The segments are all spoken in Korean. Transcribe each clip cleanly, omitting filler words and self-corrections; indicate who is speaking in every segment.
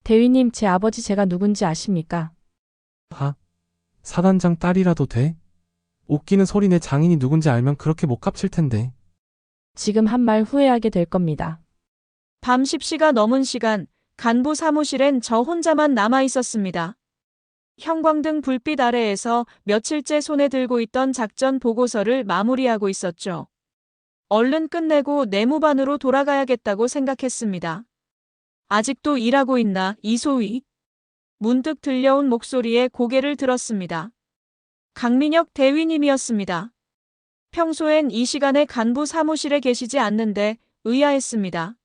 Speaker 1: 대위님, 제 아버지 제가 누군지 아십니까?
Speaker 2: 하, 사단장 딸이라도 돼? 웃기는 소리네. 장인이 누군지 알면 그렇게 못 갚칠 텐데.
Speaker 1: 지금 한 말 후회하게 될 겁니다.
Speaker 3: 밤 10시가 넘은 시간, 간부 사무실엔 저 혼자만 남아 있었습니다. 형광등 불빛 아래에서 며칠째 손에 들고 있던 작전 보고서를 마무리하고 있었죠. 얼른 끝내고 내무반으로 돌아가야겠다고 생각했습니다. 아직도 일하고 있나, 이소희? 문득 들려온 목소리에 고개를 들었습니다. 강민혁 대위님이었습니다. 평소엔 이 시간에 간부 사무실에 계시지 않는데 의아했습니다.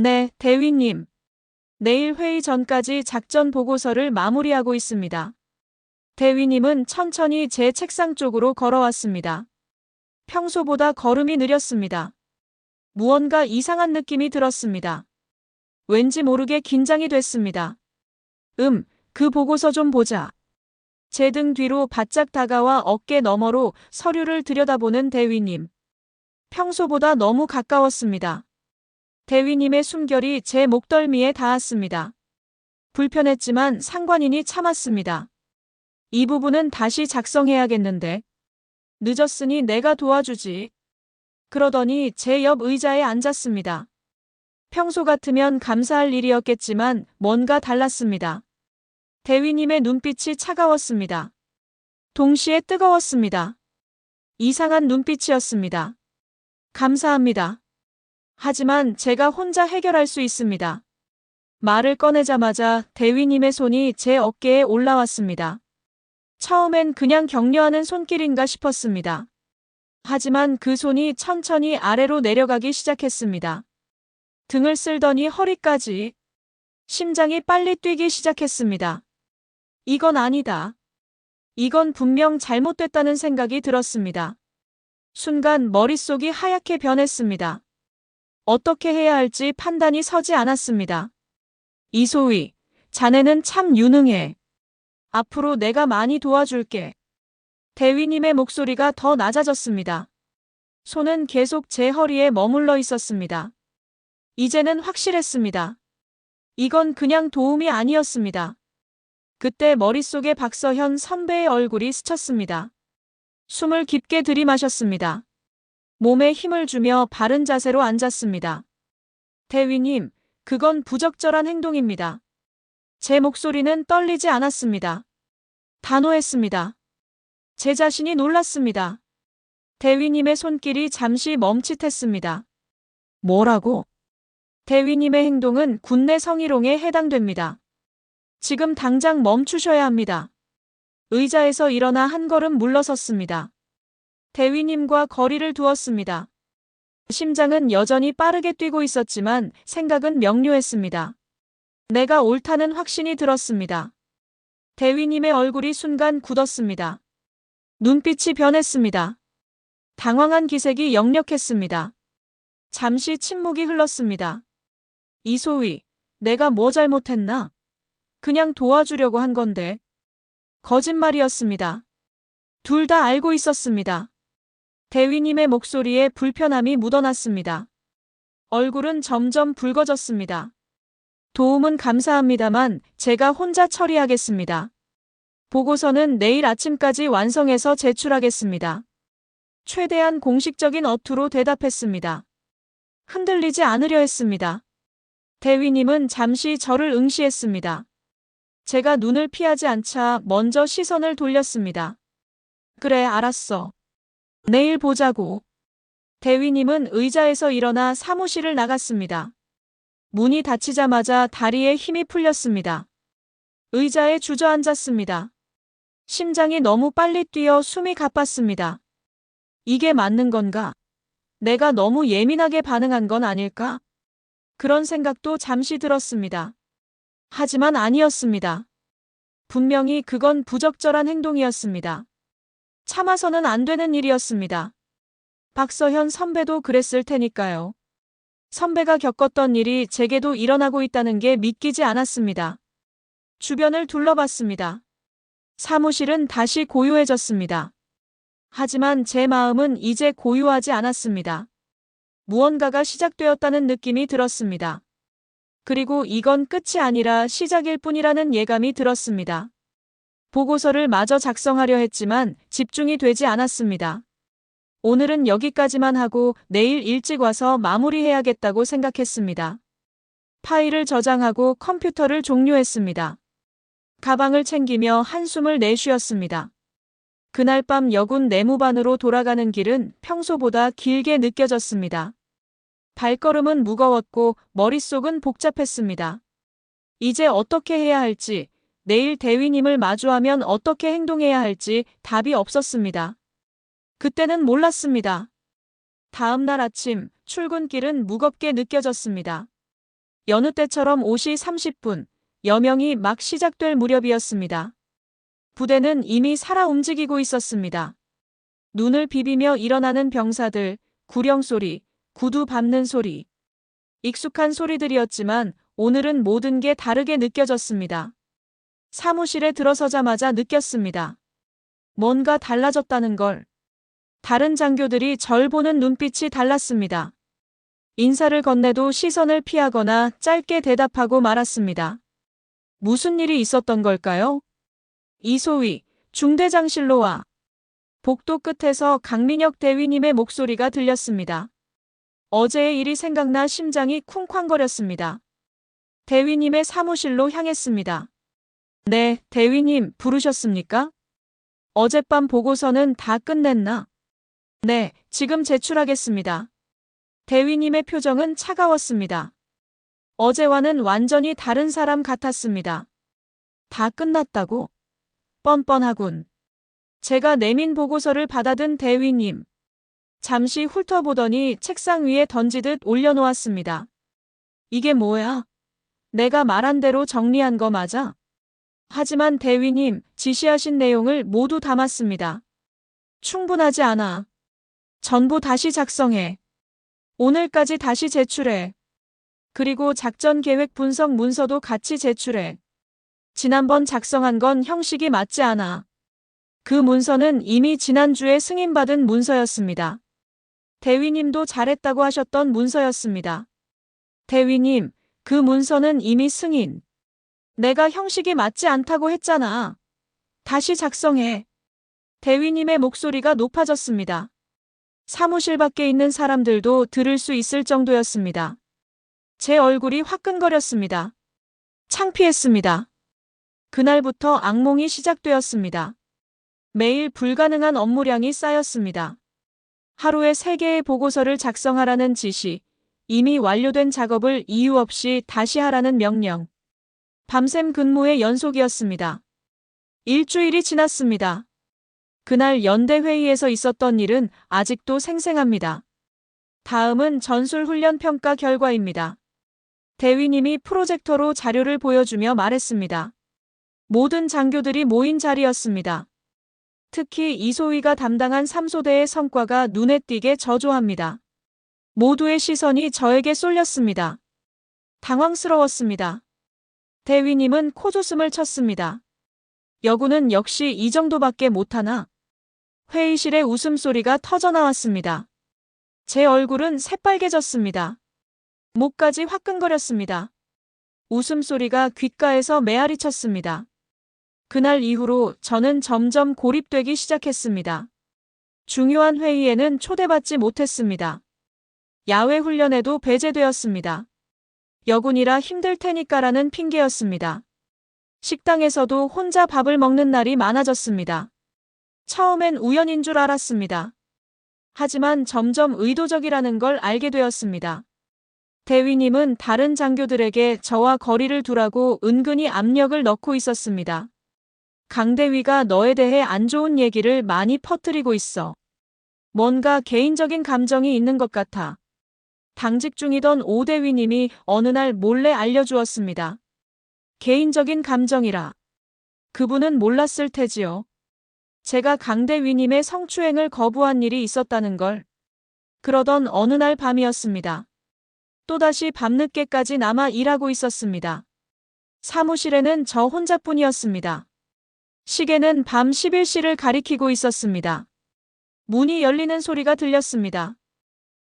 Speaker 3: 네, 대위님. 내일 회의 전까지 작전 보고서를 마무리하고 있습니다. 대위님은 천천히 제 책상 쪽으로 걸어왔습니다. 평소보다 걸음이 느렸습니다. 무언가 이상한 느낌이 들었습니다. 왠지 모르게 긴장이 됐습니다. 그 보고서 좀 보자. 제 등 뒤로 바짝 다가와 어깨 너머로 서류를 들여다보는 대위님. 평소보다 너무 가까웠습니다. 대위님의 숨결이 제 목덜미에 닿았습니다. 불편했지만 상관이니 참았습니다. 이 부분은 다시 작성해야겠는데. 늦었으니 내가 도와주지. 그러더니 제 옆 의자에 앉았습니다. 평소 같으면 감사할 일이었겠지만 뭔가 달랐습니다. 대위님의 눈빛이 차가웠습니다. 동시에 뜨거웠습니다. 이상한 눈빛이었습니다. 감사합니다. 하지만 제가 혼자 해결할 수 있습니다. 말을 꺼내자마자 대위님의 손이 제 어깨에 올라왔습니다. 처음엔 그냥 격려하는 손길인가 싶었습니다. 하지만 그 손이 천천히 아래로 내려가기 시작했습니다. 등을 쓸더니 허리까지. 심장이 빨리 뛰기 시작했습니다. 이건 아니다. 이건 분명 잘못됐다는 생각이 들었습니다. 순간 머릿속이 하얗게 변했습니다. 어떻게 해야 할지 판단이 서지 않았습니다. 이소희, 자네는 참 유능해. 앞으로 내가 많이 도와줄게. 대위님의 목소리가 더 낮아졌습니다. 손은 계속 제 허리에 머물러 있었습니다. 이제는 확실했습니다. 이건 그냥 도움이 아니었습니다. 그때 머릿속에 박서현 선배의 얼굴이 스쳤습니다. 숨을 깊게 들이마셨습니다. 몸에 힘을 주며 바른 자세로 앉았습니다. 대위님, 그건 부적절한 행동입니다. 제 목소리는 떨리지 않았습니다. 단호했습니다. 제 자신이 놀랐습니다. 대위님의 손길이 잠시 멈칫했습니다. 뭐라고? 대위님의 행동은 군내 성희롱에 해당됩니다. 지금 당장 멈추셔야 합니다. 의자에서 일어나 한 걸음 물러섰습니다. 대위님과 거리를 두었습니다. 심장은 여전히 빠르게 뛰고 있었지만 생각은 명료했습니다. 내가 옳다는 확신이 들었습니다. 대위님의 얼굴이 순간 굳었습니다. 눈빛이 변했습니다. 당황한 기색이 역력했습니다. 잠시 침묵이 흘렀습니다. 이소희, 내가 뭐 잘못했나? 그냥 도와주려고 한 건데. 거짓말이었습니다. 둘 다 알고 있었습니다. 대위님의 목소리에 불편함이 묻어났습니다. 얼굴은 점점 붉어졌습니다. 도움은 감사합니다만 제가 혼자 처리하겠습니다. 보고서는 내일 아침까지 완성해서 제출하겠습니다. 최대한 공식적인 어투로 대답했습니다. 흔들리지 않으려 했습니다. 대위님은 잠시 저를 응시했습니다. 제가 눈을 피하지 않자 먼저 시선을 돌렸습니다. 그래, 알았어. 내일 보자고. 대위님은 의자에서 일어나 사무실을 나갔습니다. 문이 닫히자마자 다리에 힘이 풀렸습니다. 의자에 주저앉았습니다. 심장이 너무 빨리 뛰어 숨이 가빴습니다. 이게 맞는 건가? 내가 너무 예민하게 반응한 건 아닐까? 그런 생각도 잠시 들었습니다. 하지만 아니었습니다. 분명히 그건 부적절한 행동이었습니다. 참아서는 안 되는 일이었습니다. 박서현 선배도 그랬을 테니까요. 선배가 겪었던 일이 제게도 일어나고 있다는 게 믿기지 않았습니다. 주변을 둘러봤습니다. 사무실은 다시 고요해졌습니다. 하지만 제 마음은 이제 고요하지 않았습니다. 무언가가 시작되었다는 느낌이 들었습니다. 그리고 이건 끝이 아니라 시작일 뿐이라는 예감이 들었습니다. 보고서를 마저 작성하려 했지만 집중이 되지 않았습니다. 오늘은 여기까지만 하고 내일 일찍 와서 마무리해야겠다고 생각했습니다. 파일을 저장하고 컴퓨터를 종료했습니다. 가방을 챙기며 한숨을 내쉬었습니다. 그날 밤 여군 내무반으로 돌아가는 길은 평소보다 길게 느껴졌습니다. 발걸음은 무거웠고 머릿속은 복잡했습니다. 이제 어떻게 해야 할지, 내일 대위님을 마주하면 어떻게 행동해야 할지 답이 없었습니다. 그때는 몰랐습니다. 다음 날 아침 출근길은 무겁게 느껴졌습니다. 여느 때처럼 5시 30분, 여명이 막 시작될 무렵이었습니다. 부대는 이미 살아 움직이고 있었습니다. 눈을 비비며 일어나는 병사들, 구령 소리, 구두 밟는 소리. 익숙한 소리들이었지만 오늘은 모든 게 다르게 느껴졌습니다. 사무실에 들어서자마자 느꼈습니다. 뭔가 달라졌다는 걸. 다른 장교들이 절 보는 눈빛이 달랐습니다. 인사를 건네도 시선을 피하거나 짧게 대답하고 말았습니다. 무슨 일이 있었던 걸까요? 이소희, 중대장실로 와. 복도 끝에서 강민혁 대위님의 목소리가 들렸습니다. 어제의 일이 생각나 심장이 쿵쾅거렸습니다. 대위님의 사무실로 향했습니다. 네, 대위님 부르셨습니까? 어젯밤 보고서는 다 끝냈나? 네, 지금 제출하겠습니다. 대위님의 표정은 차가웠습니다. 어제와는 완전히 다른 사람 같았습니다. 다 끝났다고? 뻔뻔하군. 제가 내민 보고서를 받아든 대위님. 잠시 훑어보더니 책상 위에 던지듯 올려놓았습니다. 이게 뭐야? 내가 말한 대로 정리한 거 맞아? 하지만 대위님, 지시하신 내용을 모두 담았습니다. 충분하지 않아. 전부 다시 작성해. 오늘까지 다시 제출해. 그리고 작전 계획 분석 문서도 같이 제출해. 지난번 작성한 건 형식이 맞지 않아. 그 문서는 이미 지난주에 승인받은 문서였습니다. 대위님도 잘했다고 하셨던 문서였습니다. 대위님, 그 문서는 이미 승인. 내가 형식이 맞지 않다고 했잖아. 다시 작성해. 대위님의 목소리가 높아졌습니다. 사무실 밖에 있는 사람들도 들을 수 있을 정도였습니다. 제 얼굴이 화끈거렸습니다. 창피했습니다. 그날부터 악몽이 시작되었습니다. 매일 불가능한 업무량이 쌓였습니다. 하루에 3개의 보고서를 작성하라는 지시, 이미 완료된 작업을 이유 없이 다시 하라는 명령. 밤샘 근무의 연속이었습니다. 일주일이 지났습니다. 그날 연대회의에서 있었던 일은 아직도 생생합니다. 다음은 전술훈련 평가 결과입니다. 대위님이 프로젝터로 자료를 보여주며 말했습니다. 모든 장교들이 모인 자리였습니다. 특히 이소희가 담당한 3소대의 성과가 눈에 띄게 저조합니다. 모두의 시선이 저에게 쏠렸습니다. 당황스러웠습니다. 대위님은 코웃음을 쳤습니다. 여군은 역시 이 정도밖에 못하나? 회의실에 웃음소리가 터져나왔습니다. 제 얼굴은 새빨개졌습니다. 목까지 화끈거렸습니다. 웃음소리가 귓가에서 메아리 쳤습니다. 그날 이후로 저는 점점 고립되기 시작했습니다. 중요한 회의에는 초대받지 못했습니다. 야외 훈련에도 배제되었습니다. 여군이라 힘들 테니까라는 핑계였습니다. 식당에서도 혼자 밥을 먹는 날이 많아졌습니다. 처음엔 우연인 줄 알았습니다. 하지만 점점 의도적이라는 걸 알게 되었습니다. 대위님은 다른 장교들에게 저와 거리를 두라고 은근히 압력을 넣고 있었습니다. 강대위가 너에 대해 안 좋은 얘기를 많이 퍼뜨리고 있어. 뭔가 개인적인 감정이 있는 것 같아. 당직 중이던 오대위님이 어느 날 몰래 알려주었습니다. 개인적인 감정이라. 그분은 몰랐을 테지요. 제가 강대위님의 성추행을 거부한 일이 있었다는 걸. 그러던 어느 날 밤이었습니다. 또다시 밤늦게까지 남아 일하고 있었습니다. 사무실에는 저 혼자뿐이었습니다. 시계는 밤 11시를 가리키고 있었습니다. 문이 열리는 소리가 들렸습니다.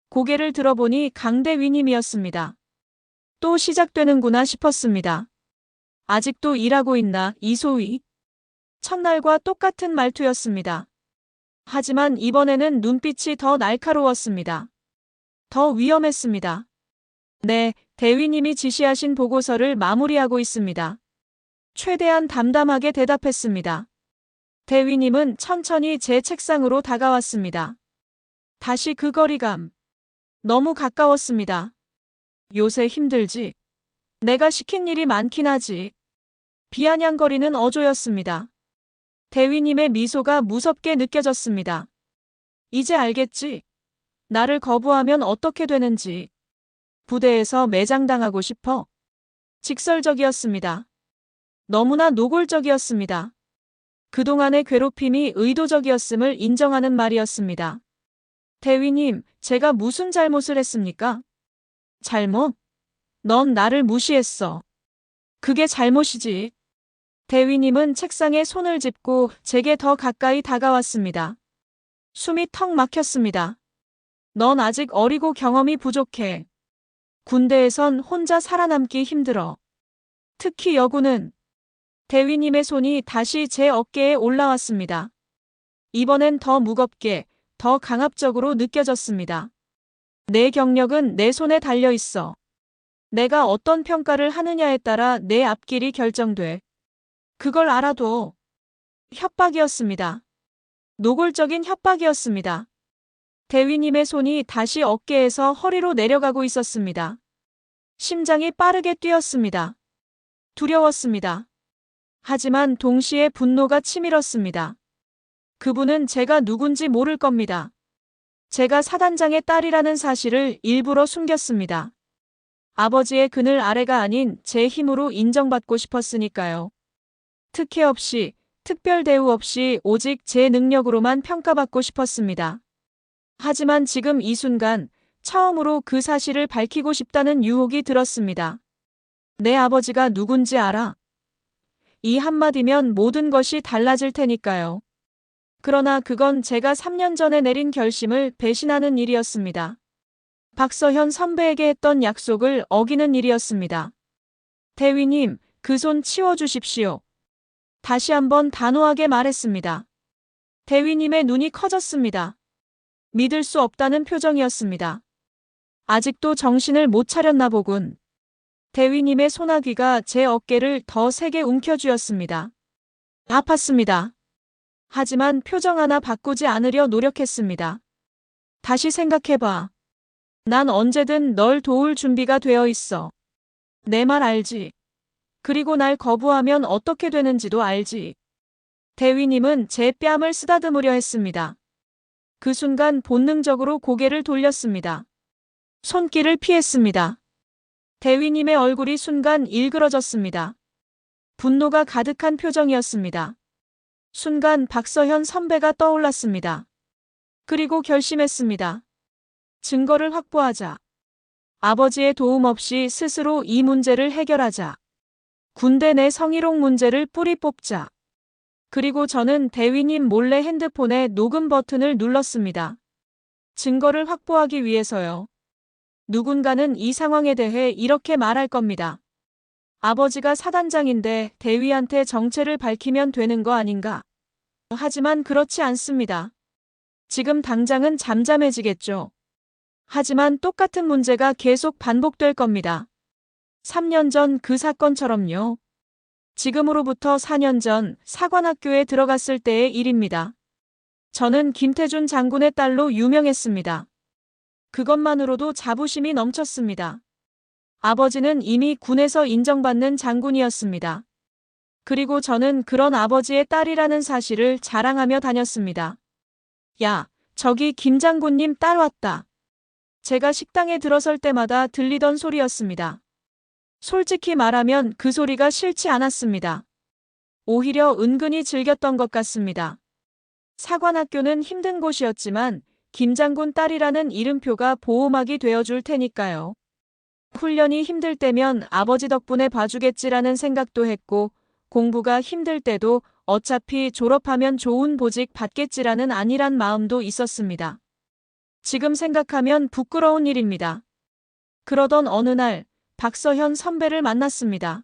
Speaker 3: 고개를 들어보니 강대위님이었습니다. 또 시작되는구나 싶었습니다. 아직도 일하고 있나, 이소희? 첫날과 똑같은 말투였습니다. 하지만 이번에는 눈빛이 더 날카로웠습니다. 더 위험했습니다. 네, 대위님이 지시하신 보고서를 마무리하고 있습니다. 최대한 담담하게 대답했습니다. 대위님은 천천히 제 책상으로 다가왔습니다. 다시 그 거리감. 너무 가까웠습니다. 요새 힘들지? 내가 시킨 일이 많긴 하지. 비아냥거리는 어조였습니다. 대위님의 미소가 무섭게 느껴졌습니다. 이제 알겠지? 나를 거부하면 어떻게 되는지. 부대에서 매장당하고 싶어? 직설적이었습니다. 너무나 노골적이었습니다. 그동안의 괴롭힘이 의도적이었음을 인정하는 말이었습니다. 대위님, 제가 무슨 잘못을 했습니까? 잘못? 넌 나를 무시했어. 그게 잘못이지. 대위님은 책상에 손을 짚고 제게 더 가까이 다가왔습니다. 숨이 턱 막혔습니다. 넌 아직 어리고 경험이 부족해. 군대에선 혼자 살아남기 힘들어. 특히 여군은. 대위님의 손이 다시 제 어깨에 올라왔습니다. 이번엔 더 무겁게, 더 강압적으로 느껴졌습니다. 내 경력은 내 손에 달려 있어. 내가 어떤 평가를 하느냐에 따라 내 앞길이 결정돼. 그걸 알아도. 협박이었습니다. 노골적인 협박이었습니다. 대위님의 손이 다시 어깨에서 허리로 내려가고 있었습니다. 심장이 빠르게 뛰었습니다. 두려웠습니다. 하지만 동시에 분노가 치밀었습니다. 그분은 제가 누군지 모를 겁니다. 제가 사단장의 딸이라는 사실을 일부러 숨겼습니다. 아버지의 그늘 아래가 아닌 제 힘으로 인정받고 싶었으니까요. 특혜 없이, 특별 대우 없이 오직 제 능력으로만 평가받고 싶었습니다. 하지만 지금 이 순간 처음으로 그 사실을 밝히고 싶다는 유혹이 들었습니다. 내 아버지가 누군지 알아? 이 한마디면 모든 것이 달라질 테니까요. 그러나 그건 제가 3년 전에 내린 결심을 배신하는 일이었습니다. 박서현 선배에게 했던 약속을 어기는 일이었습니다. 대위님, 그 손 치워주십시오. 다시 한번 단호하게 말했습니다. 대위님의 눈이 커졌습니다. 믿을 수 없다는 표정이었습니다. 아직도 정신을 못 차렸나 보군. 대위님의 소나귀가 제 어깨를 더 세게 움켜쥐었습니다. 아팠습니다. 하지만 표정 하나 바꾸지 않으려 노력했습니다. 다시 생각해봐. 난 언제든 널 도울 준비가 되어 있어. 내 말 알지? 그리고 날 거부하면 어떻게 되는지도 알지? 대위님은 제 뺨을 쓰다듬으려 했습니다. 그 순간 본능적으로 고개를 돌렸습니다. 손길을 피했습니다. 대위님의 얼굴이 순간 일그러졌습니다. 분노가 가득한 표정이었습니다. 순간 박서현 선배가 떠올랐습니다. 그리고 결심했습니다. 증거를 확보하자. 아버지의 도움 없이 스스로 이 문제를 해결하자. 군대 내 성희롱 문제를 뿌리 뽑자. 그리고 저는 대위님 몰래 핸드폰에 녹음 버튼을 눌렀습니다. 증거를 확보하기 위해서요. 누군가는 이 상황에 대해 이렇게 말할 겁니다. 아버지가 사단장인데 대위한테 정체를 밝히면 되는 거 아닌가? 하지만 그렇지 않습니다. 지금 당장은 잠잠해지겠죠. 하지만 똑같은 문제가 계속 반복될 겁니다. 3년 전 그 사건처럼요. 지금으로부터 4년 전 사관학교에 들어갔을 때의 일입니다. 저는 김태준 장군의 딸로 유명했습니다. 그것만으로도 자부심이 넘쳤습니다. 아버지는 이미 군에서 인정받는 장군이었습니다. 그리고 저는 그런 아버지의 딸이라는 사실을 자랑하며 다녔습니다. 야, 저기 김 장군님 딸 왔다. 제가 식당에 들어설 때마다 들리던 소리였습니다. 솔직히 말하면 그 소리가 싫지 않았습니다. 오히려 은근히 즐겼던 것 같습니다. 사관학교는 힘든 곳이었지만 김 장군 딸이라는 이름표가 보호막이 되어줄 테니까요. 훈련이 힘들 때면 아버지 덕분에 봐주겠지라는 생각도 했고 공부가 힘들 때도 어차피 졸업하면 좋은 보직 받겠지라는 안일한 마음도 있었습니다. 지금 생각하면 부끄러운 일입니다. 그러던 어느 날 박서현 선배를 만났습니다.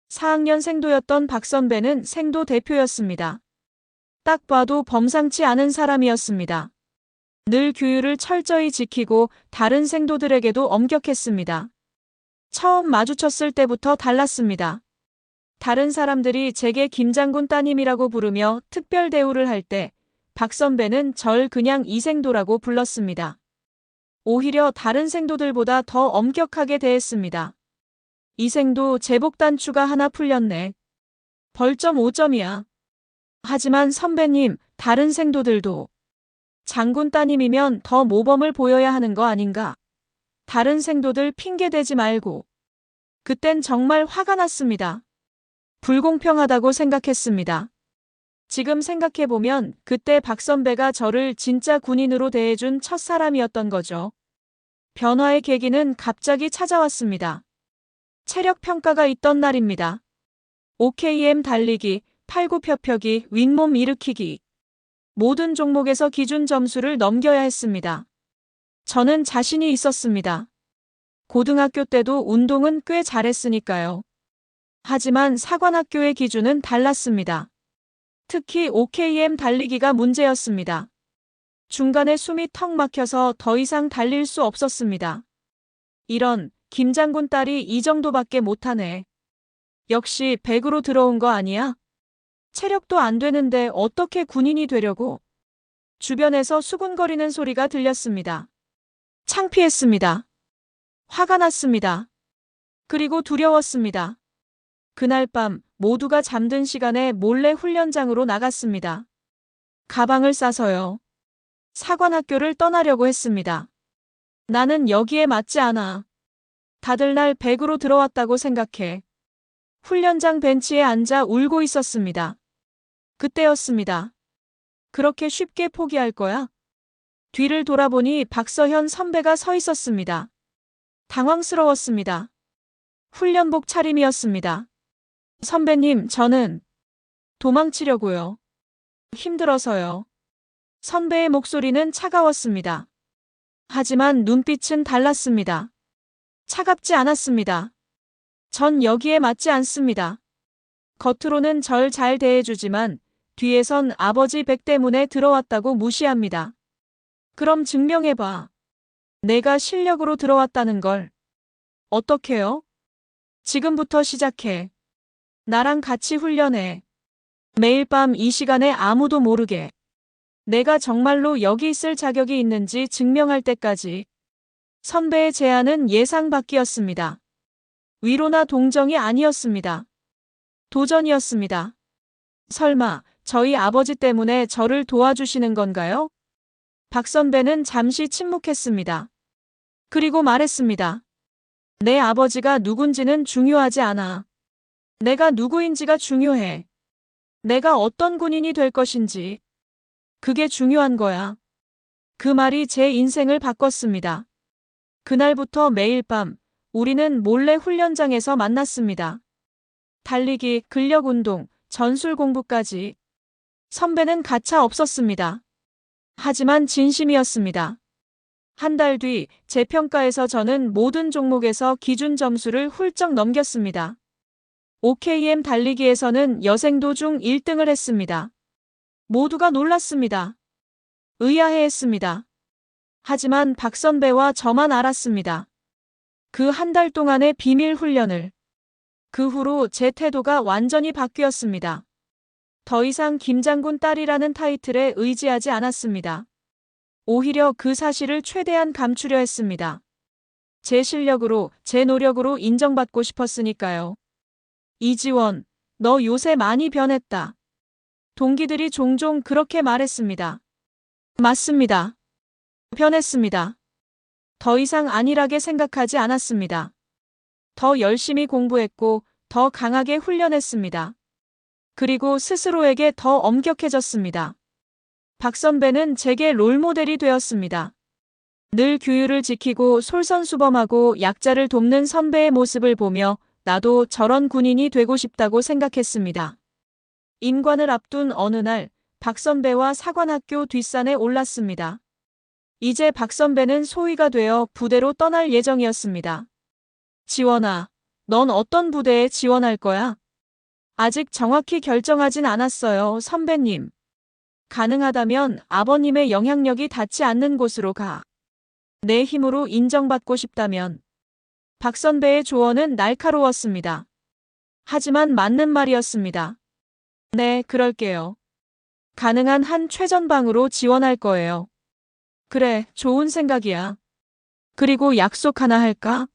Speaker 3: 4학년 생도였던 박 선배는 생도 대표였습니다. 딱 봐도 범상치 않은 사람이었습니다. 늘 규율을 철저히 지키고 다른 생도들에게도 엄격했습니다. 처음 마주쳤을 때부터 달랐습니다. 다른 사람들이 제게 김장군 따님이라고 부르며 특별 대우를 할 때 박 선배는 절 그냥 이생도라고 불렀습니다. 오히려 다른 생도들보다 더 엄격하게 대했습니다. 이생도 제복 단추가 하나 풀렸네. 벌점 5점이야. 하지만 선배님, 다른 생도들도 장군 따님이면 더 모범을 보여야 하는 거 아닌가? 다른 생도들 핑계대지 말고. 그땐 정말 화가 났습니다. 불공평하다고 생각했습니다. 지금 생각해보면 그때 박 선배가 저를 진짜 군인으로 대해준 첫 사람이었던 거죠. 변화의 계기는 갑자기 찾아왔습니다. 체력 평가가 있던 날입니다. OKM 달리기, 팔굽혀펴기, 윗몸 일으키기. 모든 종목에서 기준 점수를 넘겨야 했습니다. 저는 자신이 있었습니다. 고등학교 때도 운동은 꽤 잘했으니까요. 하지만 사관학교의 기준은 달랐습니다. 특히 OKM 달리기가 문제였습니다. 중간에 숨이 턱 막혀서 더 이상 달릴 수 없었습니다. 이런, 김장군 딸이 이 정도밖에 못하네. 역시 100으로 들어온 거 아니야? 체력도 안 되는데 어떻게 군인이 되려고? 주변에서 수군거리는 소리가 들렸습니다. 창피했습니다. 화가 났습니다. 그리고 두려웠습니다. 그날 밤 모두가 잠든 시간에 몰래 훈련장으로 나갔습니다. 가방을 싸서요. 사관학교를 떠나려고 했습니다. 나는 여기에 맞지 않아. 다들 날 100으로 들어왔다고 생각해. 훈련장 벤치에 앉아 울고 있었습니다. 그때였습니다. 그렇게 쉽게 포기할 거야? 뒤를 돌아보니 박서현 선배가 서 있었습니다. 당황스러웠습니다. 훈련복 차림이었습니다. 선배님, 저는 도망치려고요. 힘들어서요. 선배의 목소리는 차가웠습니다. 하지만 눈빛은 달랐습니다. 차갑지 않았습니다. 전 여기에 맞지 않습니다. 겉으로는 절 잘 대해주지만 뒤에선 아버지 백 때문에 들어왔다고 무시합니다. 그럼 증명해봐. 내가 실력으로 들어왔다는 걸. 어떻게요? 지금부터 시작해. 나랑 같이 훈련해. 매일 밤 이 시간에 아무도 모르게. 내가 정말로 여기 있을 자격이 있는지 증명할 때까지. 선배의 제안은 예상 밖이었습니다. 위로나 동정이 아니었습니다. 도전이었습니다. 설마 저희 아버지 때문에 저를 도와주시는 건가요? 박 선배는 잠시 침묵했습니다. 그리고 말했습니다. 내 아버지가 누군지는 중요하지 않아. 내가 누구인지가 중요해. 내가 어떤 군인이 될 것인지. 그게 중요한 거야. 그 말이 제 인생을 바꿨습니다. 그날부터 매일 밤 우리는 몰래 훈련장에서 만났습니다. 달리기, 근력 운동, 전술 공부까지. 선배는 가차 없었습니다. 하지만 진심이었습니다. 한 달 뒤 재평가에서 저는 모든 종목에서 기준 점수를 훌쩍 넘겼습니다. OKM 달리기에서는 여생도 중 1등을 했습니다. 모두가 놀랐습니다. 의아해했습니다. 하지만 박 선배와 저만 알았습니다. 그 한 달 동안의 비밀 훈련을. 그 후로 제 태도가 완전히 바뀌었습니다. 더 이상 김장군 딸이라는 타이틀에 의지하지 않았습니다. 오히려 그 사실을 최대한 감추려 했습니다. 제 실력으로, 제 노력으로 인정받고 싶었으니까요. 이지원, 너 요새 많이 변했다. 동기들이 종종 그렇게 말했습니다. 맞습니다. 변했습니다. 더 이상 안일하게 생각하지 않았습니다. 더 열심히 공부했고 더 강하게 훈련했습니다. 그리고 스스로에게 더 엄격해졌습니다. 박 선배는 제게 롤모델이 되었습니다. 늘 규율을 지키고 솔선수범하고 약자를 돕는 선배의 모습을 보며 나도 저런 군인이 되고 싶다고 생각했습니다. 임관을 앞둔 어느 날 박 선배와 사관학교 뒷산에 올랐습니다. 이제 박 선배는 소위가 되어 부대로 떠날 예정이었습니다. 지원아, 넌 어떤 부대에 지원할 거야? 아직 정확히 결정하진 않았어요, 선배님. 가능하다면 아버님의 영향력이 닿지 않는 곳으로 가. 내 힘으로 인정받고 싶다면. 박 선배의 조언은 날카로웠습니다. 하지만 맞는 말이었습니다. 네, 그럴게요. 가능한 한 최전방으로 지원할 거예요. 그래, 좋은 생각이야. 그리고 약속 하나 할까?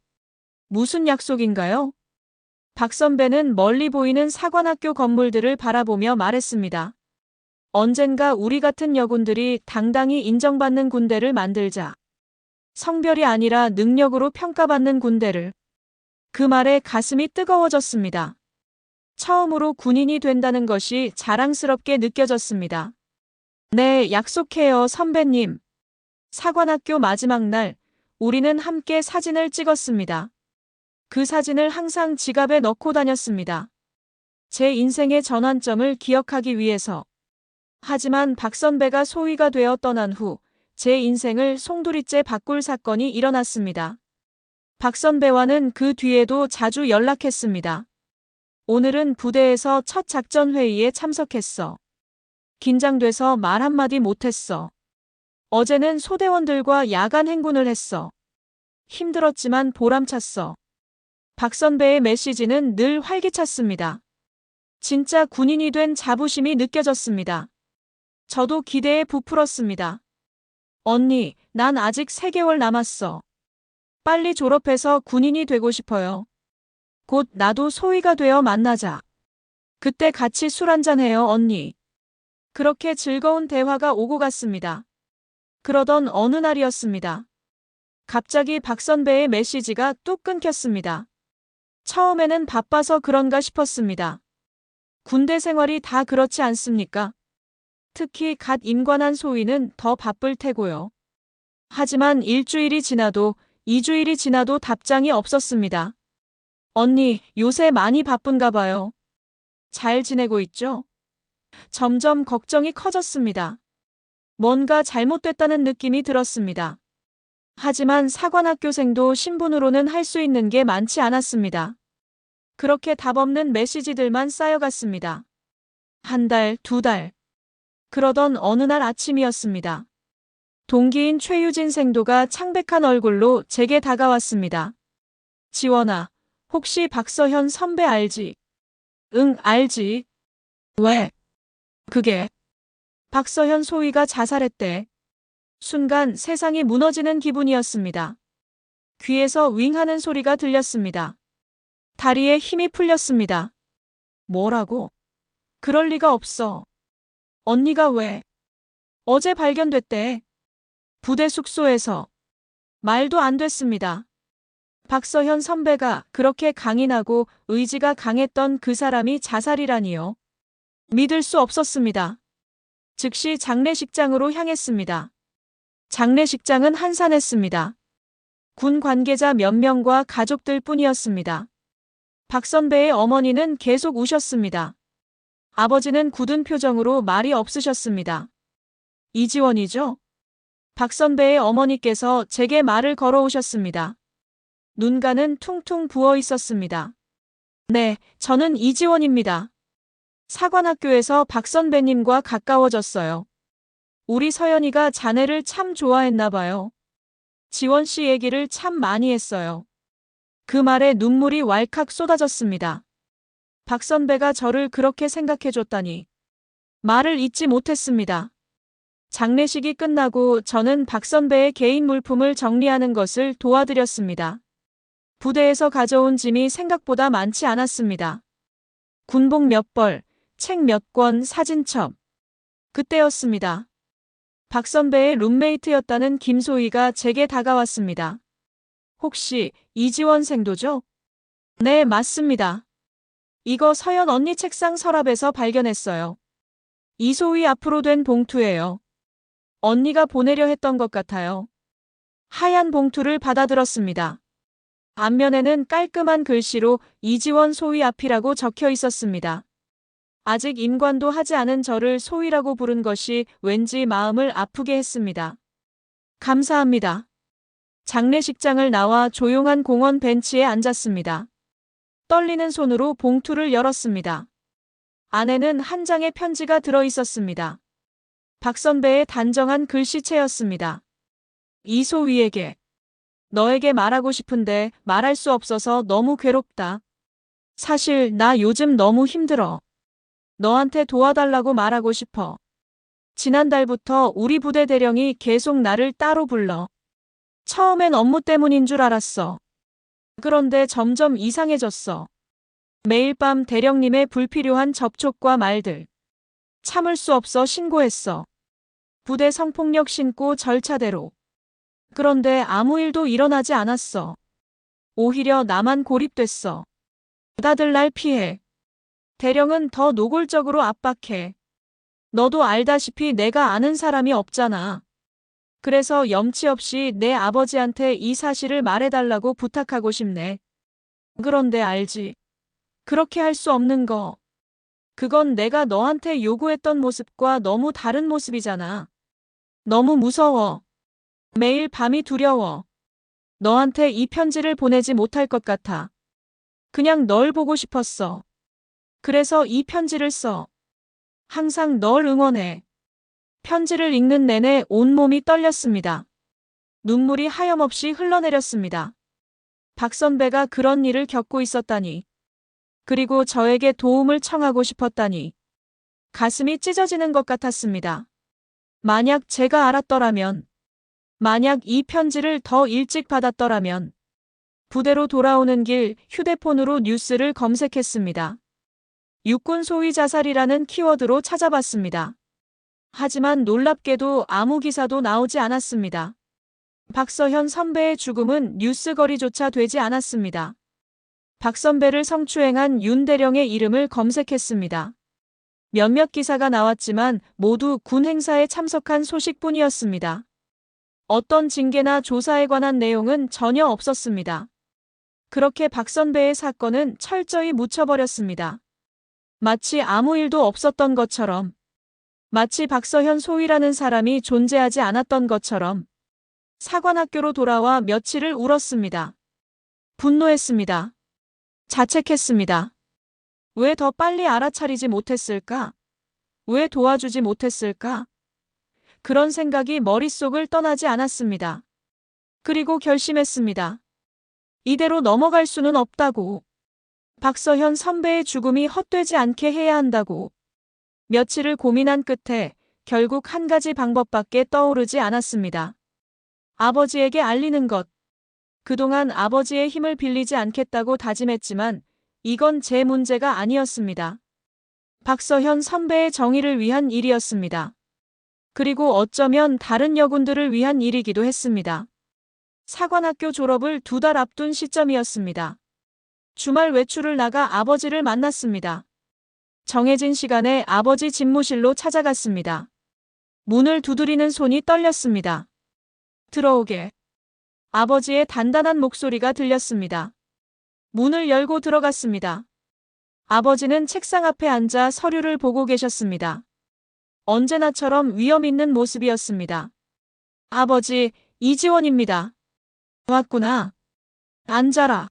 Speaker 3: 무슨 약속인가요? 박 선배는 멀리 보이는 사관학교 건물들을 바라보며 말했습니다. 언젠가 우리 같은 여군들이 당당히 인정받는 군대를 만들자. 성별이 아니라 능력으로 평가받는 군대를. 그 말에 가슴이 뜨거워졌습니다. 처음으로 군인이 된다는 것이 자랑스럽게 느껴졌습니다. 네, 약속해요, 선배님. 사관학교 마지막 날, 우리는 함께 사진을 찍었습니다. 그 사진을 항상 지갑에 넣고 다녔습니다. 제 인생의 전환점을 기억하기 위해서. 하지만 박 선배가 소위가 되어 떠난 후, 제 인생을 송두리째 바꿀 사건이 일어났습니다. 박 선배와는 그 뒤에도 자주 연락했습니다. 오늘은 부대에서 첫 작전 회의에 참석했어. 긴장돼서 말 한마디 못했어. 어제는 소대원들과 야간 행군을 했어. 힘들었지만 보람찼어. 박 선배의 메시지는 늘 활기찼습니다. 진짜 군인이 된 자부심이 느껴졌습니다. 저도 기대에 부풀었습니다. 언니, 난 아직 3개월 남았어. 빨리 졸업해서 군인이 되고 싶어요. 곧 나도 소위가 되어 만나자. 그때 같이 술 한잔 해요, 언니. 그렇게 즐거운 대화가 오고 갔습니다. 그러던 어느 날이었습니다. 갑자기 박 선배의 메시지가 뚝 끊겼습니다. 처음에는 바빠서 그런가 싶었습니다. 군대 생활이 다 그렇지 않습니까? 특히 갓 임관한 소위는 더 바쁠 테고요. 하지만 일주일이 지나도 2주일이 지나도 답장이 없었습니다. 언니, 요새 많이 바쁜가 봐요. 잘 지내고 있죠? 점점 걱정이 커졌습니다. 뭔가 잘못됐다는 느낌이 들었습니다. 하지만 사관학교생도 신분으로는 할 수 있는 게 많지 않았습니다. 그렇게 답 없는 메시지들만 쌓여갔습니다. 1달, 2달. 그러던 어느 날 아침이었습니다. 동기인 최유진 생도가 창백한 얼굴로 제게 다가왔습니다. 지원아, 혹시 박서현 선배 알지? 응, 알지. 왜? 그게 박서현 소위가 자살했대. 순간 세상이 무너지는 기분이었습니다. 귀에서 윙 하는 소리가 들렸습니다. 다리에 힘이 풀렸습니다. 뭐라고? 그럴 리가 없어. 언니가 왜? 어제 발견됐대. 부대 숙소에서. 말도 안 됐습니다. 박서현 선배가 그렇게 강인하고 의지가 강했던 그 사람이 자살이라니요. 믿을 수 없었습니다. 즉시 장례식장으로 향했습니다. 장례식장은 한산했습니다. 군 관계자 몇 명과 가족들 뿐이었습니다. 박 선배의 어머니는 계속 우셨습니다. 아버지는 굳은 표정으로 말이 없으셨습니다. 이지원이죠? 박 선배의 어머니께서 제게 말을 걸어오셨습니다. 눈가는 퉁퉁 부어 있었습니다. 네, 저는 이지원입니다. 사관학교에서 박 선배님과 가까워졌어요. 우리 서연이가 자네를 참 좋아했나 봐요. 지원 씨 얘기를 참 많이 했어요. 그 말에 눈물이 왈칵 쏟아졌습니다. 박 선배가 저를 그렇게 생각해줬다니. 말을 잇지 못했습니다. 장례식이 끝나고 저는 박 선배의 개인 물품을 정리하는 것을 도와드렸습니다. 부대에서 가져온 짐이 생각보다 많지 않았습니다. 군복 몇 벌, 책 몇 권, 사진첩. 그때였습니다. 박 선배의 룸메이트였다는 김소희가 제게 다가왔습니다. 혹시 이지원 생도죠? 네, 맞습니다. 이거 서연 언니 책상 서랍에서 발견했어요. 이소희 앞으로 된 봉투예요. 언니가 보내려 했던 것 같아요. 하얀 봉투를 받아들었습니다. 앞면에는 깔끔한 글씨로 이지원 소위 앞이라고 적혀 있었습니다. 아직 임관도 하지 않은 저를 소위라고 부른 것이 왠지 마음을 아프게 했습니다. 감사합니다. 장례식장을 나와 조용한 공원 벤치에 앉았습니다. 떨리는 손으로 봉투를 열었습니다. 안에는 한 장의 편지가 들어 있었습니다. 박 선배의 단정한 글씨체였습니다. 이소위에게. 너에게 말하고 싶은데 말할 수 없어서 너무 괴롭다. 사실 나 요즘 너무 힘들어. 너한테 도와달라고 말하고 싶어. 지난달부터 우리 부대 대령이 계속 나를 따로 불러. 처음엔 업무 때문인 줄 알았어. 그런데 점점 이상해졌어. 매일 밤 대령님의 불필요한 접촉과 말들. 참을 수 없어 신고했어. 부대 성폭력 신고 절차대로. 그런데 아무 일도 일어나지 않았어. 오히려 나만 고립됐어. 다들 날 피해. 대령은 더 노골적으로 압박해. 너도 알다시피 내가 아는 사람이 없잖아. 그래서 염치 없이 내 아버지한테 이 사실을 말해달라고 부탁하고 싶네. 그런데 알지. 그렇게 할 수 없는 거. 그건 내가 너한테 요구했던 모습과 너무 다른 모습이잖아. 너무 무서워. 매일 밤이 두려워. 너한테 이 편지를 보내지 못할 것 같아. 그냥 널 보고 싶었어. 그래서 이 편지를 써. 항상 널 응원해. 편지를 읽는 내내 온몸이 떨렸습니다. 눈물이 하염없이 흘러내렸습니다. 박 선배가 그런 일을 겪고 있었다니. 그리고 저에게 도움을 청하고 싶었다니. 가슴이 찢어지는 것 같았습니다. 만약 제가 알았더라면, 만약 이 편지를 더 일찍 받았더라면, 부대로 돌아오는 길 휴대폰으로 뉴스를 검색했습니다. 육군 소위 자살이라는 키워드로 찾아봤습니다. 하지만 놀랍게도 아무 기사도 나오지 않았습니다. 박서현 선배의 죽음은 뉴스거리조차 되지 않았습니다. 박 선배를 성추행한 윤 대령의 이름을 검색했습니다. 몇몇 기사가 나왔지만 모두 군 행사에 참석한 소식뿐이었습니다. 어떤 징계나 조사에 관한 내용은 전혀 없었습니다. 그렇게 박 선배의 사건은 철저히 묻혀버렸습니다. 마치 아무 일도 없었던 것처럼, 마치 박서현 소위라는 사람이 존재하지 않았던 것처럼. 사관학교로 돌아와 며칠을 울었습니다. 분노했습니다. 자책했습니다. 왜 더 빨리 알아차리지 못했을까? 왜 도와주지 못했을까? 그런 생각이 머릿속을 떠나지 않았습니다. 그리고 결심했습니다. 이대로 넘어갈 수는 없다고. 박서현 선배의 죽음이 헛되지 않게 해야 한다고. 며칠을 고민한 끝에 결국 한 가지 방법밖에 떠오르지 않았습니다. 아버지에게 알리는 것. 그동안 아버지의 힘을 빌리지 않겠다고 다짐했지만 이건 제 문제가 아니었습니다. 박서현 선배의 정의를 위한 일이었습니다. 그리고 어쩌면 다른 여군들을 위한 일이기도 했습니다. 사관학교 졸업을 2달 앞둔 시점이었습니다. 주말 외출을 나가 아버지를 만났습니다. 정해진 시간에 아버지 집무실로 찾아갔습니다. 문을 두드리는 손이 떨렸습니다. 들어오게. 아버지의 단단한 목소리가 들렸습니다. 문을 열고 들어갔습니다. 아버지는 책상 앞에 앉아 서류를 보고 계셨습니다. 언제나처럼 위험 있는 모습이었습니다. 아버지, 이지원입니다. 왔구나. 앉아라.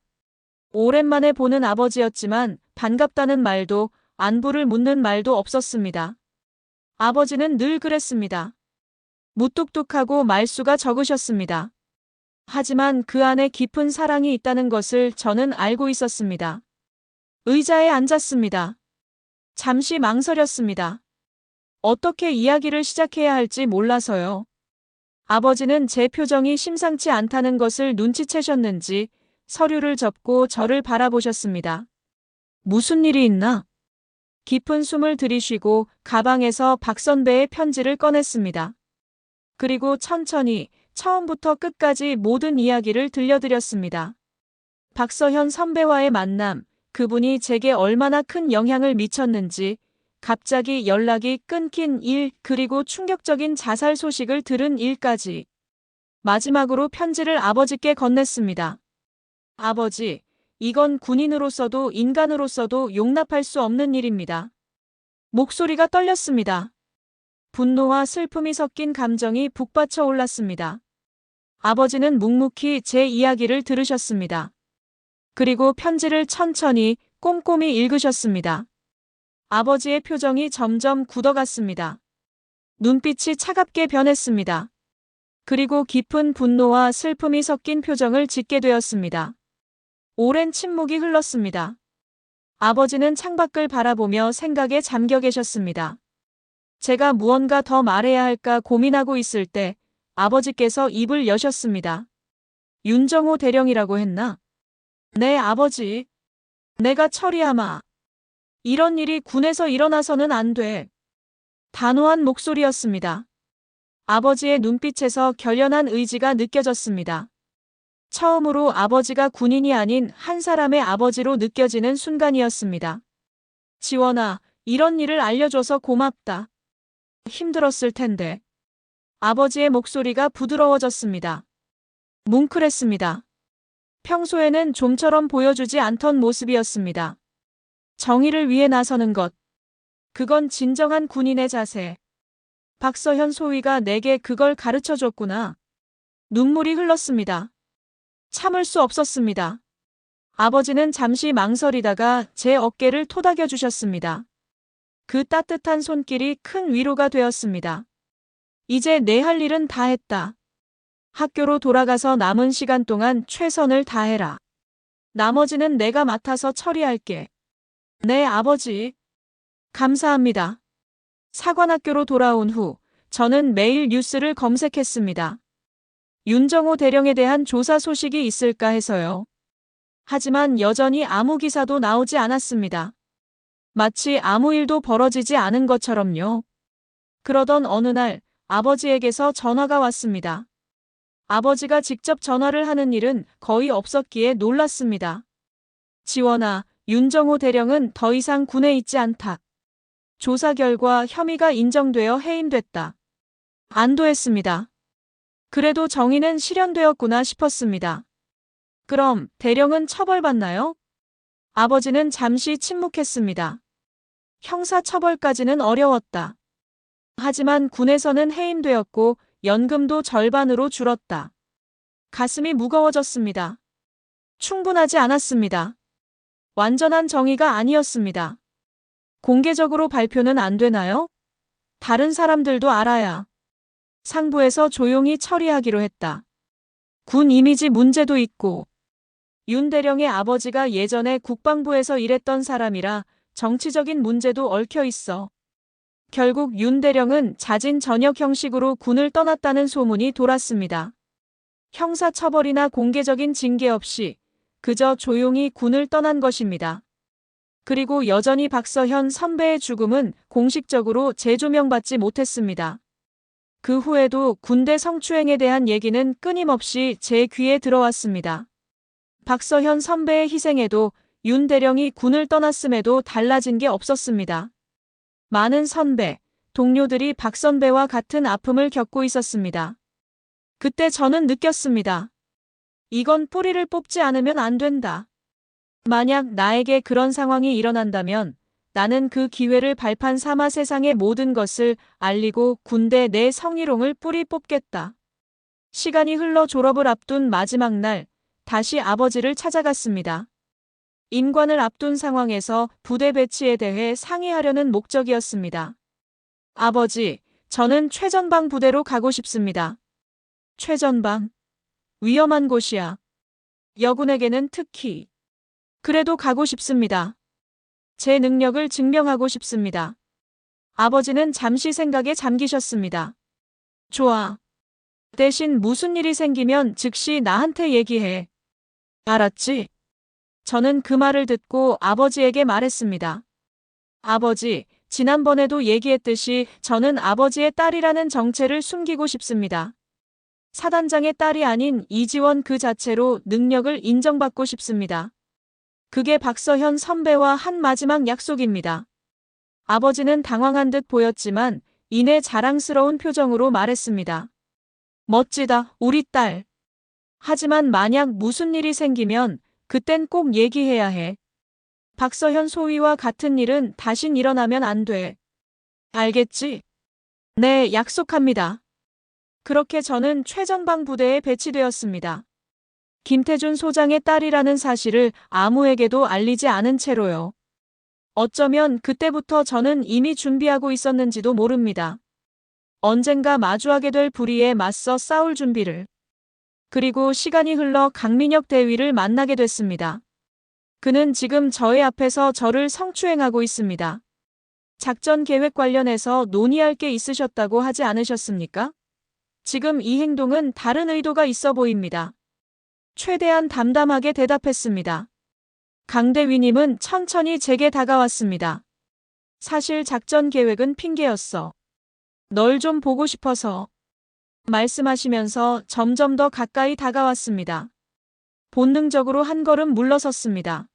Speaker 3: 오랜만에 보는 아버지였지만 반갑다는 말도 안부를 묻는 말도 없었습니다. 아버지는 늘 그랬습니다. 무뚝뚝하고 말수가 적으셨습니다. 하지만 그 안에 깊은 사랑이 있다는 것을 저는 알고 있었습니다. 의자에 앉았습니다. 잠시 망설였습니다. 어떻게 이야기를 시작해야 할지 몰라서요. 아버지는 제 표정이 심상치 않다는 것을 눈치채셨는지 서류를 접고 저를 바라보셨습니다. 무슨 일이 있나? 깊은 숨을 들이쉬고 가방에서 박 선배의 편지를 꺼냈습니다. 그리고 천천히 처음부터 끝까지 모든 이야기를 들려드렸습니다. 박서현 선배와의 만남, 그분이 제게 얼마나 큰 영향을 미쳤는지, 갑자기 연락이 끊긴 일, 그리고 충격적인 자살 소식을 들은 일까지. 마지막으로 편지를 아버지께 건넸습니다. 아버지, 이건 군인으로서도 인간으로서도 용납할 수 없는 일입니다. 목소리가 떨렸습니다. 분노와 슬픔이 섞인 감정이 북받쳐 올랐습니다. 아버지는 묵묵히 제 이야기를 들으셨습니다. 그리고 편지를 천천히 꼼꼼히 읽으셨습니다. 아버지의 표정이 점점 굳어갔습니다. 눈빛이 차갑게 변했습니다. 그리고 깊은 분노와 슬픔이 섞인 표정을 짓게 되었습니다. 오랜 침묵이 흘렀습니다. 아버지는 창밖을 바라보며 생각에 잠겨 계셨습니다. 제가 무언가 더 말해야 할까 고민하고 있을 때 아버지께서 입을 여셨습니다. 윤정호 대령이라고 했나? 네, 아버지. 내가 처리하마. 이런 일이 군에서 일어나서는 안 돼. 단호한 목소리였습니다. 아버지의 눈빛에서 결연한 의지가 느껴졌습니다. 처음으로 아버지가 군인이 아닌 한 사람의 아버지로 느껴지는 순간이었습니다. 지원아, 이런 일을 알려줘서 고맙다. 힘들었을 텐데. 아버지의 목소리가 부드러워졌습니다. 뭉클했습니다. 평소에는 좀처럼 보여주지 않던 모습이었습니다. 정의를 위해 나서는 것. 그건 진정한 군인의 자세. 박서현 소위가 내게 그걸 가르쳐줬구나. 눈물이 흘렀습니다. 참을 수 없었습니다. 아버지는 잠시 망설이다가 제 어깨를 토닥여 주셨습니다. 그 따뜻한 손길이 큰 위로가 되었습니다. 이제 내 할 일은 다 했다. 학교로 돌아가서 남은 시간 동안 최선을 다해라. 나머지는 내가 맡아서 처리할게. 네, 아버지. 감사합니다. 사관학교로 돌아온 후 저는 매일 뉴스를 검색했습니다. 윤정호 대령에 대한 조사 소식이 있을까 해서요. 하지만 여전히 아무 기사도 나오지 않았습니다. 마치 아무 일도 벌어지지 않은 것처럼요. 그러던 어느 날 아버지에게서 전화가 왔습니다. 아버지가 직접 전화를 하는 일은 거의 없었기에 놀랐습니다. 지원아, 윤정호 대령은 더 이상 군에 있지 않다. 조사 결과 혐의가 인정되어 해임됐다. 안도했습니다. 그래도 정의는 실현되었구나 싶었습니다. 그럼 대령은 처벌받나요? 아버지는 잠시 침묵했습니다. 형사처벌까지는 어려웠다. 하지만 군에서는 해임되었고 연금도 절반으로 줄었다. 가슴이 무거워졌습니다. 충분하지 않았습니다. 완전한 정의가 아니었습니다. 공개적으로 발표는 안 되나요? 다른 사람들도 알아야. 상부에서 조용히 처리하기로 했다. 군 이미지 문제도 있고. 윤 대령의 아버지가 예전에 국방부에서 일했던 사람이라 정치적인 문제도 얽혀 있어. 결국 윤 대령은 자진 전역 형식으로 군을 떠났다는 소문이 돌았습니다. 형사처벌이나 공개적인 징계 없이 그저 조용히 군을 떠난 것입니다. 그리고 여전히 박서현 선배의 죽음은 공식적으로 재조명받지 못했습니다. 그 후에도 군대 성추행에 대한 얘기는 끊임없이 제 귀에 들어왔습니다. 박서현 선배의 희생에도 윤 대령이 군을 떠났음에도 달라진 게 없었습니다. 많은 선배, 동료들이 박 선배와 같은 아픔을 겪고 있었습니다. 그때 저는 느꼈습니다. 이건 뿌리를 뽑지 않으면 안 된다. 만약 나에게 그런 상황이 일어난다면 나는 그 기회를 발판 삼아 세상의 모든 것을 알리고 군대 내 성희롱을 뿌리 뽑겠다. 시간이 흘러 졸업을 앞둔 마지막 날, 다시 아버지를 찾아갔습니다. 임관을 앞둔 상황에서 부대 배치에 대해 상의하려는 목적이었습니다. 아버지, 저는 최전방 부대로 가고 싶습니다. 최전방? 위험한 곳이야. 여군에게는 특히. 그래도 가고 싶습니다. 제 능력을 증명하고 싶습니다. 아버지는 잠시 생각에 잠기셨습니다. 좋아. 대신 무슨 일이 생기면 즉시 나한테 얘기해. 알았지? 저는 그 말을 듣고 아버지에게 말했습니다. 아버지, 지난번에도 얘기했듯이 저는 아버지의 딸이라는 정체를 숨기고 싶습니다. 사단장의 딸이 아닌 이지원 그 자체로 능력을 인정받고 싶습니다. 그게 박서현 선배와 한 마지막 약속입니다. 아버지는 당황한 듯 보였지만 이내 자랑스러운 표정으로 말했습니다. 멋지다, 우리 딸. 하지만 만약 무슨 일이 생기면 그땐 꼭 얘기해야 해. 박서현 소위와 같은 일은 다신 일어나면 안 돼. 알겠지? 네, 약속합니다. 그렇게 저는 최전방 부대에 배치되었습니다. 김태준 소장의 딸이라는 사실을 아무에게도 알리지 않은 채로요. 어쩌면 그때부터 저는 이미 준비하고 있었는지도 모릅니다. 언젠가 마주하게 될 불의에 맞서 싸울 준비를. 그리고 시간이 흘러 강민혁 대위를 만나게 됐습니다. 그는 지금 저의 앞에서 저를 성추행하고 있습니다. 작전 계획 관련해서 논의할 게 있으셨다고 하지 않으셨습니까? 지금 이 행동은 다른 의도가 있어 보입니다. 최대한 담담하게 대답했습니다. 강대위님은 천천히 제게 다가왔습니다. 사실 작전 계획은 핑계였어. 널 좀 보고 싶어서. 말씀하시면서 점점 더 가까이 다가왔습니다. 본능적으로 한 걸음 물러섰습니다.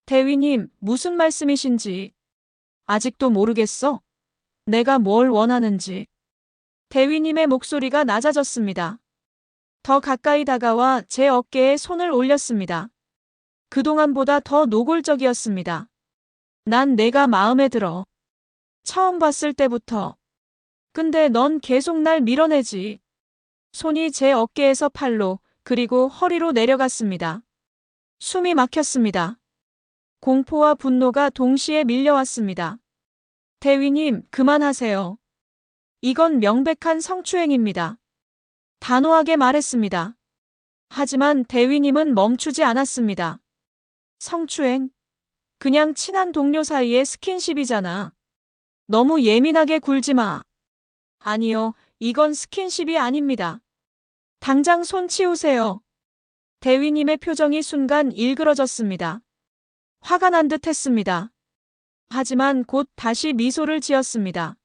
Speaker 3: 대위님, 무슨 말씀이신지. 아직도 모르겠어? 내가 뭘 원하는지. 대위님의 목소리가 낮아졌습니다. 더 가까이 다가와 제 어깨에 손을 올렸습니다. 그동안보다 더 노골적이었습니다. 난 내가 마음에 들어. 처음 봤을 때부터. 근데 넌 계속 날 밀어내지. 손이 제 어깨에서 팔로 그리고 허리로 내려갔습니다. 숨이 막혔습니다. 공포와 분노가 동시에 밀려왔습니다. 대위님, 그만하세요. 이건 명백한 성추행입니다. 단호하게 말했습니다. 하지만 대위님은 멈추지 않았습니다. 성추행? 그냥 친한 동료 사이의 스킨십이잖아. 너무 예민하게 굴지 마. 아니요, 이건 스킨십이 아닙니다. 당장 손 치우세요. 대위님의 표정이 순간 일그러졌습니다. 화가 난 듯 했습니다. 하지만 곧 다시 미소를 지었습니다.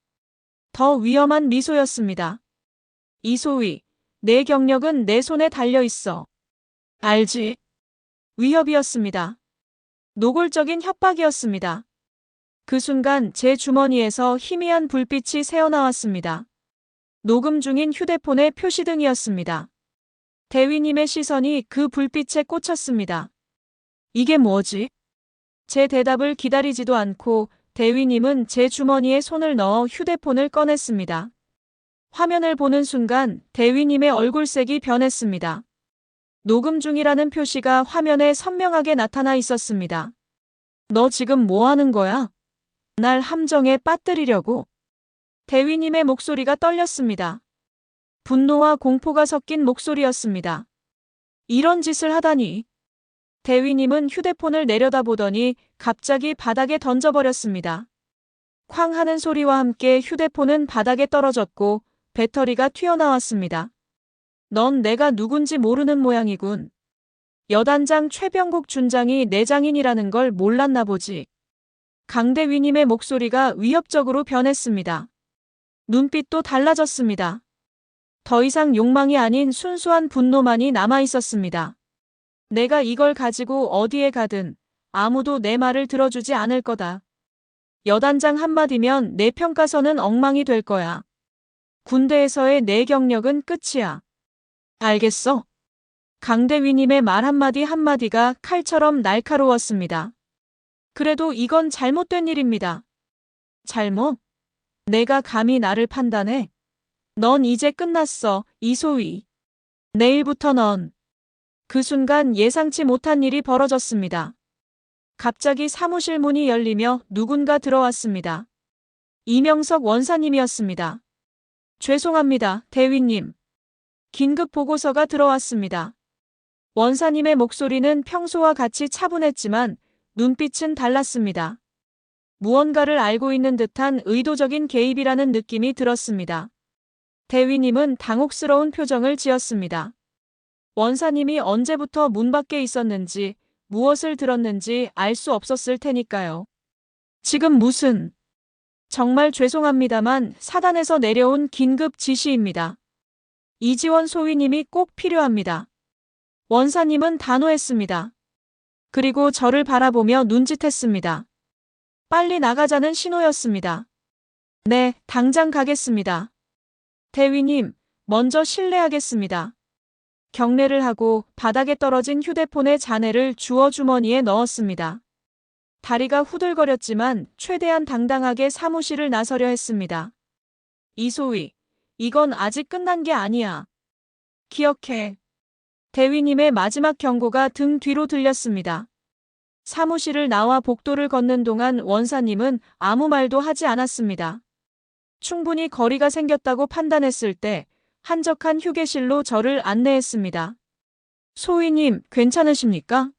Speaker 3: 더 위험한 미소였습니다. 이소희, 내 경력은 내 손에 달려 있어. 알지? 위협이었습니다. 노골적인 협박이었습니다. 그 순간 제 주머니에서 희미한 불빛이 새어나왔습니다. 녹음 중인 휴대폰의 표시등이었습니다. 대위님의 시선이 그 불빛에 꽂혔습니다. 이게 뭐지? 제 대답을 기다리지도 않고 대위님은 제 주머니에 손을 넣어 휴대폰을 꺼냈습니다. 화면을 보는 순간 대위님의 얼굴색이 변했습니다. 녹음 중이라는 표시가 화면에 선명하게 나타나 있었습니다. 너 지금 뭐 하는 거야? 날 함정에 빠뜨리려고? 대위님의 목소리가 떨렸습니다. 분노와 공포가 섞인 목소리였습니다. 이런 짓을 하다니. 대위님은 휴대폰을 내려다보더니 갑자기 바닥에 던져버렸습니다. 쾅 하는 소리와 함께 휴대폰은 바닥에 떨어졌고 배터리가 튀어나왔습니다. 넌 내가 누군지 모르는 모양이군. 여단장 최병국 준장이 내 장인이라는 걸 몰랐나 보지. 강대위님의 목소리가 위협적으로 변했습니다. 눈빛도 달라졌습니다. 더 이상 욕망이 아닌 순수한 분노만이 남아 있었습니다. 내가 이걸 가지고 어디에 가든 아무도 내 말을 들어주지 않을 거다. 여단장 한마디면 내 평가서는 엉망이 될 거야. 군대에서의 내 경력은 끝이야. 알겠어? 강대위님의 말 한마디 한마디가 칼처럼 날카로웠습니다. 그래도 이건 잘못된 일입니다. 잘못? 내가 감히 나를 판단해? 넌 이제 끝났어, 이소희. 내일부터 넌. 그 순간 예상치 못한 일이 벌어졌습니다. 갑자기 사무실 문이 열리며 누군가 들어왔습니다. 이명석 원사님이었습니다. 죄송합니다, 대위님. 긴급 보고서가 들어왔습니다. 원사님의 목소리는 평소와 같이 차분했지만 눈빛은 달랐습니다. 무언가를 알고 있는 듯한 의도적인 개입이라는 느낌이 들었습니다. 대위님은 당혹스러운 표정을 지었습니다. 원사님이 언제부터 문 밖에 있었는지 무엇을 들었는지 알 수 없었을 테니까요. 지금 무슨... 정말 죄송합니다만 사단에서 내려온 긴급 지시입니다. 이지원 소위님이 꼭 필요합니다. 원사님은 단호했습니다. 그리고 저를 바라보며 눈짓했습니다. 빨리 나가자는 신호였습니다. 네, 당장 가겠습니다. 대위님, 먼저 실례하겠습니다. 경례를 하고 바닥에 떨어진 휴대폰의 잔해를 주워 주머니에 넣었습니다. 다리가 후들거렸지만 최대한 당당하게 사무실을 나서려 했습니다. 이소희, 이건 아직 끝난 게 아니야. 기억해. 대위님의 마지막 경고가 등 뒤로 들렸습니다. 사무실을 나와 복도를 걷는 동안 원사님은 아무 말도 하지 않았습니다. 충분히 거리가 생겼다고 판단했을 때 한적한 휴게실로 저를 안내했습니다. 소희님, 괜찮으십니까?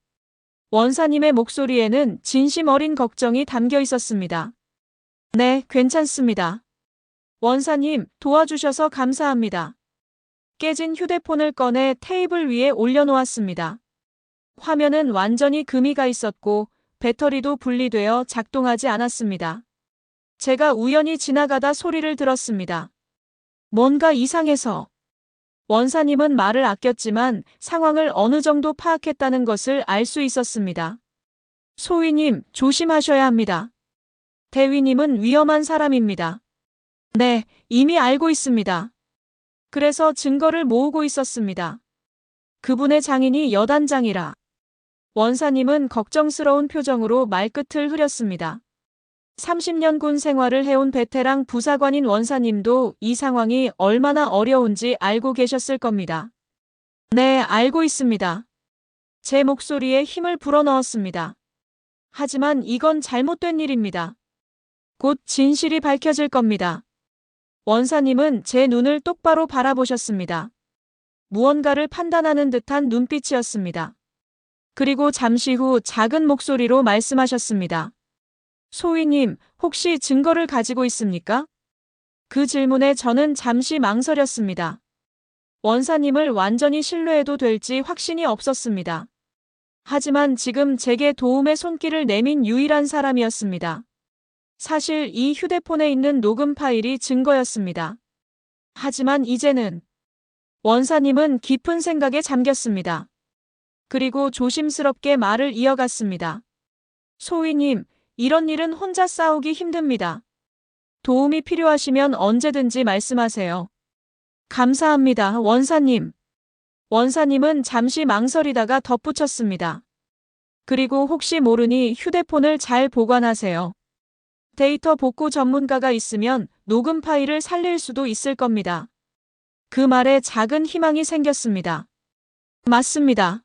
Speaker 3: 원사님의 목소리에는 진심 어린 걱정이 담겨 있었습니다. 네, 괜찮습니다. 원사님, 도와주셔서 감사합니다. 깨진 휴대폰을 꺼내 테이블 위에 올려놓았습니다. 화면은 완전히 금이 가 있었고 배터리도 분리되어 작동하지 않았습니다. 제가 우연히 지나가다 소리를 들었습니다. 뭔가 이상해서. 원사님은 말을 아꼈지만 상황을 어느 정도 파악했다는 것을 알 수 있었습니다. 소희님, 조심하셔야 합니다. 대위님은 위험한 사람입니다. 네, 이미 알고 있습니다. 그래서 증거를 모으고 있었습니다. 그분의 장인이 여단장이라. 원사님은 걱정스러운 표정으로 말끝을 흐렸습니다. 30년 군 생활을 해온 베테랑 부사관인 원사님도 이 상황이 얼마나 어려운지 알고 계셨을 겁니다. 네, 알고 있습니다. 제 목소리에 힘을 불어넣었습니다. 하지만 이건 잘못된 일입니다. 곧 진실이 밝혀질 겁니다. 원사님은 제 눈을 똑바로 바라보셨습니다. 무언가를 판단하는 듯한 눈빛이었습니다. 그리고 잠시 후 작은 목소리로 말씀하셨습니다. 소희님, 혹시 증거를 가지고 있습니까? 그 질문에 저는 잠시 망설였습니다. 원사님을 완전히 신뢰해도 될지 확신이 없었습니다. 하지만 지금 제게 도움의 손길을 내민 유일한 사람이었습니다. 사실 이 휴대폰에 있는 녹음 파일이 증거였습니다. 하지만 이제는 원사님은 깊은 생각에 잠겼습니다. 그리고 조심스럽게 말을 이어갔습니다. 소희님, 이런 일은 혼자 싸우기 힘듭니다. 도움이 필요하시면 언제든지 말씀하세요. 감사합니다, 원사님. 원사님은 잠시 망설이다가 덧붙였습니다. 그리고 혹시 모르니 휴대폰을 잘 보관하세요. 데이터 복구 전문가가 있으면 녹음 파일을 살릴 수도 있을 겁니다. 그 말에 작은 희망이 생겼습니다. 맞습니다.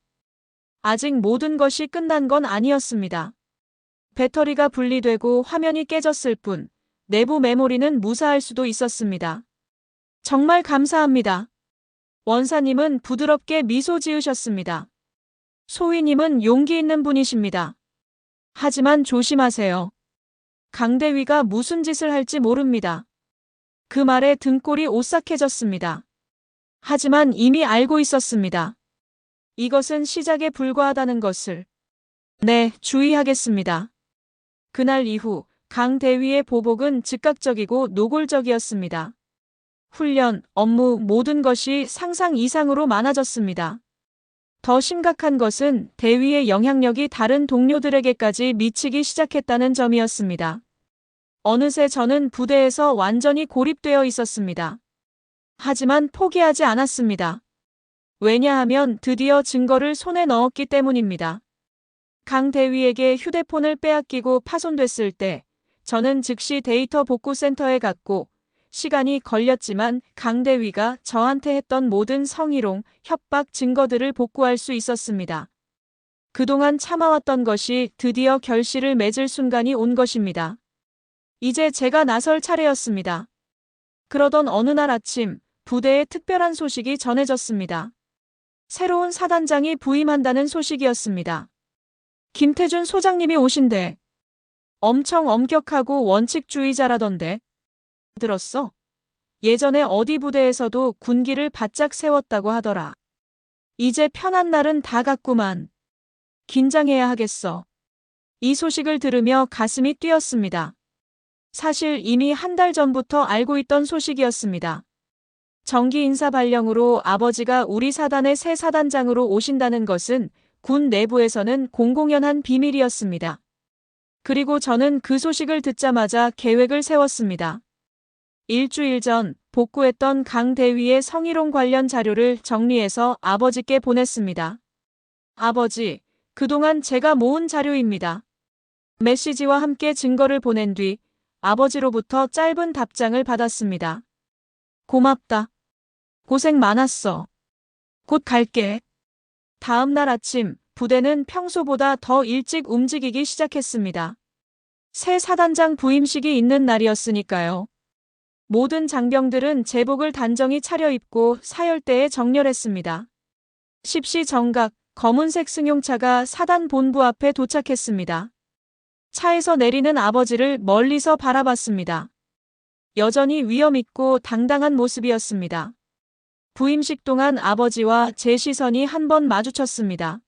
Speaker 3: 아직 모든 것이 끝난 건 아니었습니다. 배터리가 분리되고 화면이 깨졌을 뿐 내부 메모리는 무사할 수도 있었습니다. 정말 감사합니다. 원사님은 부드럽게 미소 지으셨습니다. 소희님은 용기 있는 분이십니다. 하지만 조심하세요. 강대위가 무슨 짓을 할지 모릅니다. 그 말에 등골이 오싹해졌습니다. 하지만 이미 알고 있었습니다. 이것은 시작에 불과하다는 것을. 네, 주의하겠습니다. 그날 이후 강 대위의 보복은 즉각적이고 노골적이었습니다. 훈련, 업무 모든 것이 상상 이상으로 많아졌습니다. 더 심각한 것은 대위의 영향력이 다른 동료들에게까지 미치기 시작했다는 점이었습니다. 어느새 저는 부대에서 완전히 고립되어 있었습니다. 하지만 포기하지 않았습니다. 왜냐하면 드디어 증거를 손에 넣었기 때문입니다. 강 대위에게 휴대폰을 빼앗기고 파손됐을 때 저는 즉시 데이터 복구 센터에 갔고 시간이 걸렸지만 강 대위가 저한테 했던 모든 성희롱, 협박 증거들을 복구할 수 있었습니다. 그동안 참아왔던 것이 드디어 결실을 맺을 순간이 온 것입니다. 이제 제가 나설 차례였습니다. 그러던 어느 날 아침 부대에 특별한 소식이 전해졌습니다. 새로운 사단장이 부임한다는 소식이었습니다. 김태준 소장님이 오신대. 엄청 엄격하고 원칙주의자라던데. 들었어? 예전에 어디 부대에서도 군기를 바짝 세웠다고 하더라. 이제 편한 날은 다 갔구만. 긴장해야 하겠어. 이 소식을 들으며 가슴이 뛰었습니다. 사실 이미 한 달 전부터 알고 있던 소식이었습니다. 정기 인사 발령으로 아버지가 우리 사단의 새 사단장으로 오신다는 것은 군 내부에서는 공공연한 비밀이었습니다. 그리고 저는 그 소식을 듣자마자 계획을 세웠습니다. 일주일 전 복구했던 강 대위의 성희롱 관련 자료를 정리해서 아버지께 보냈습니다. 아버지, 그동안 제가 모은 자료입니다. 메시지와 함께 증거를 보낸 뒤 아버지로부터 짧은 답장을 받았습니다. 고맙다. 고생 많았어. 곧 갈게. 다음 날 아침, 부대는 평소보다 더 일찍 움직이기 시작했습니다. 새 사단장 부임식이 있는 날이었으니까요. 모든 장병들은 제복을 단정히 차려입고 사열대에 정렬했습니다. 십시 정각, 검은색 승용차가 사단 본부 앞에 도착했습니다. 차에서 내리는 아버지를 멀리서 바라봤습니다. 여전히 위엄있고 당당한 모습이었습니다. 부임식 동안 아버지와 제 시선이 한 번 마주쳤습니다.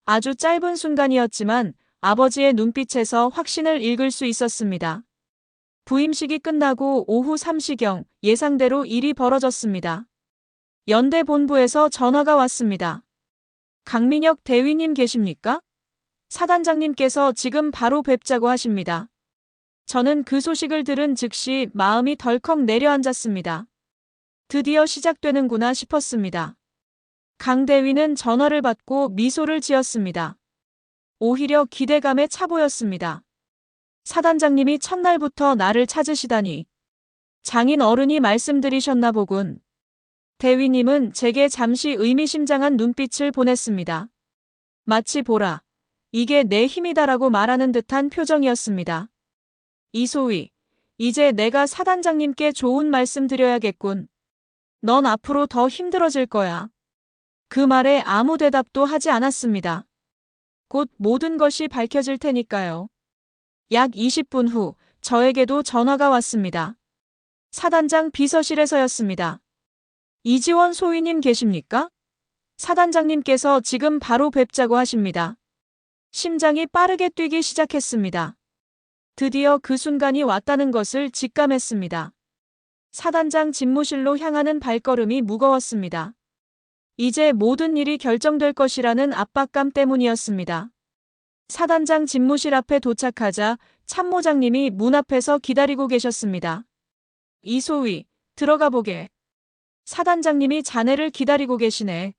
Speaker 3: 아주 짧은 순간이었지만 아버지의 눈빛에서 확신을 읽을 수 있었습니다. 부임식이 끝나고 오후 3시경 예상대로 일이 벌어졌습니다. 연대 본부에서 전화가 왔습니다. 강민혁 대위님 계십니까? 사단장님께서 지금 바로 뵙자고 하십니다. 저는 그 소식을 들은 즉시 마음이 덜컥 내려앉았습니다. 드디어 시작되는구나 싶었습니다. 강 대위는 전화를 받고 미소를 지었습니다. 오히려 기대감에 차 보였습니다. 사단장님이 첫날부터 나를 찾으시다니. 장인 어른이 말씀드리셨나 보군. 대위님은 제게 잠시 의미심장한 눈빛을 보냈습니다. 마치 보라. 이게 내 힘이다라고 말하는 듯한 표정이었습니다. 이소희, 이제 내가 사단장님께 좋은 말씀 드려야겠군. 넌 앞으로 더 힘들어질 거야. 그 말에 아무 대답도 하지 않았습니다. 곧 모든 것이 밝혀질 테니까요. 약 20분 후 저에게도 전화가 왔습니다. 사단장 비서실에서였습니다. 이지원 소위님 계십니까? 사단장님께서 지금 바로 뵙자고 하십니다. 심장이 빠르게 뛰기 시작했습니다. 드디어 그 순간이 왔다는 것을 직감했습니다. 사단장 집무실로 향하는 발걸음이 무거웠습니다. 이제 모든 일이 결정될 것이라는 압박감 때문이었습니다. 사단장 집무실 앞에 도착하자 참모장님이 문 앞에서 기다리고 계셨습니다. 이소희, 들어가 보게. 사단장님이 자네를 기다리고 계시네.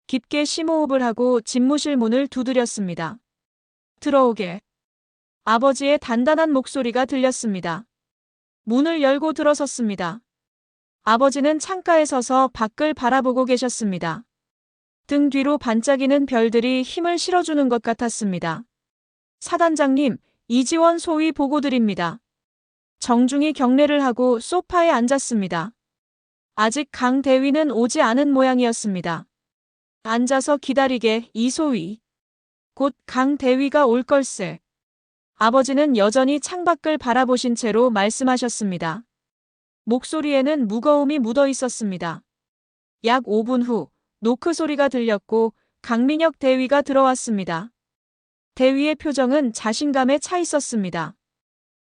Speaker 3: 깊게 심호흡을 하고 집무실 문을 두드렸습니다. 들어오게. 아버지의 단단한 목소리가 들렸습니다. 문을 열고 들어섰습니다. 아버지는 창가에 서서 밖을 바라보고 계셨습니다. 등 뒤로 반짝이는 별들이 힘을 실어주는 것 같았습니다. 사단장님, 이지원 소위 보고드립니다. 정중히 경례를 하고 소파에 앉았습니다. 아직 강 대위는 오지 않은 모양이었습니다. 앉아서 기다리게, 이소희. 곧 강 대위가 올 걸세. 아버지는 여전히 창밖을 바라보신 채로 말씀하셨습니다. 목소리에는 무거움이 묻어 있었습니다. 약 5분 후 노크 소리가 들렸고 강민혁 대위가 들어왔습니다. 대위의 표정은 자신감에 차 있었습니다.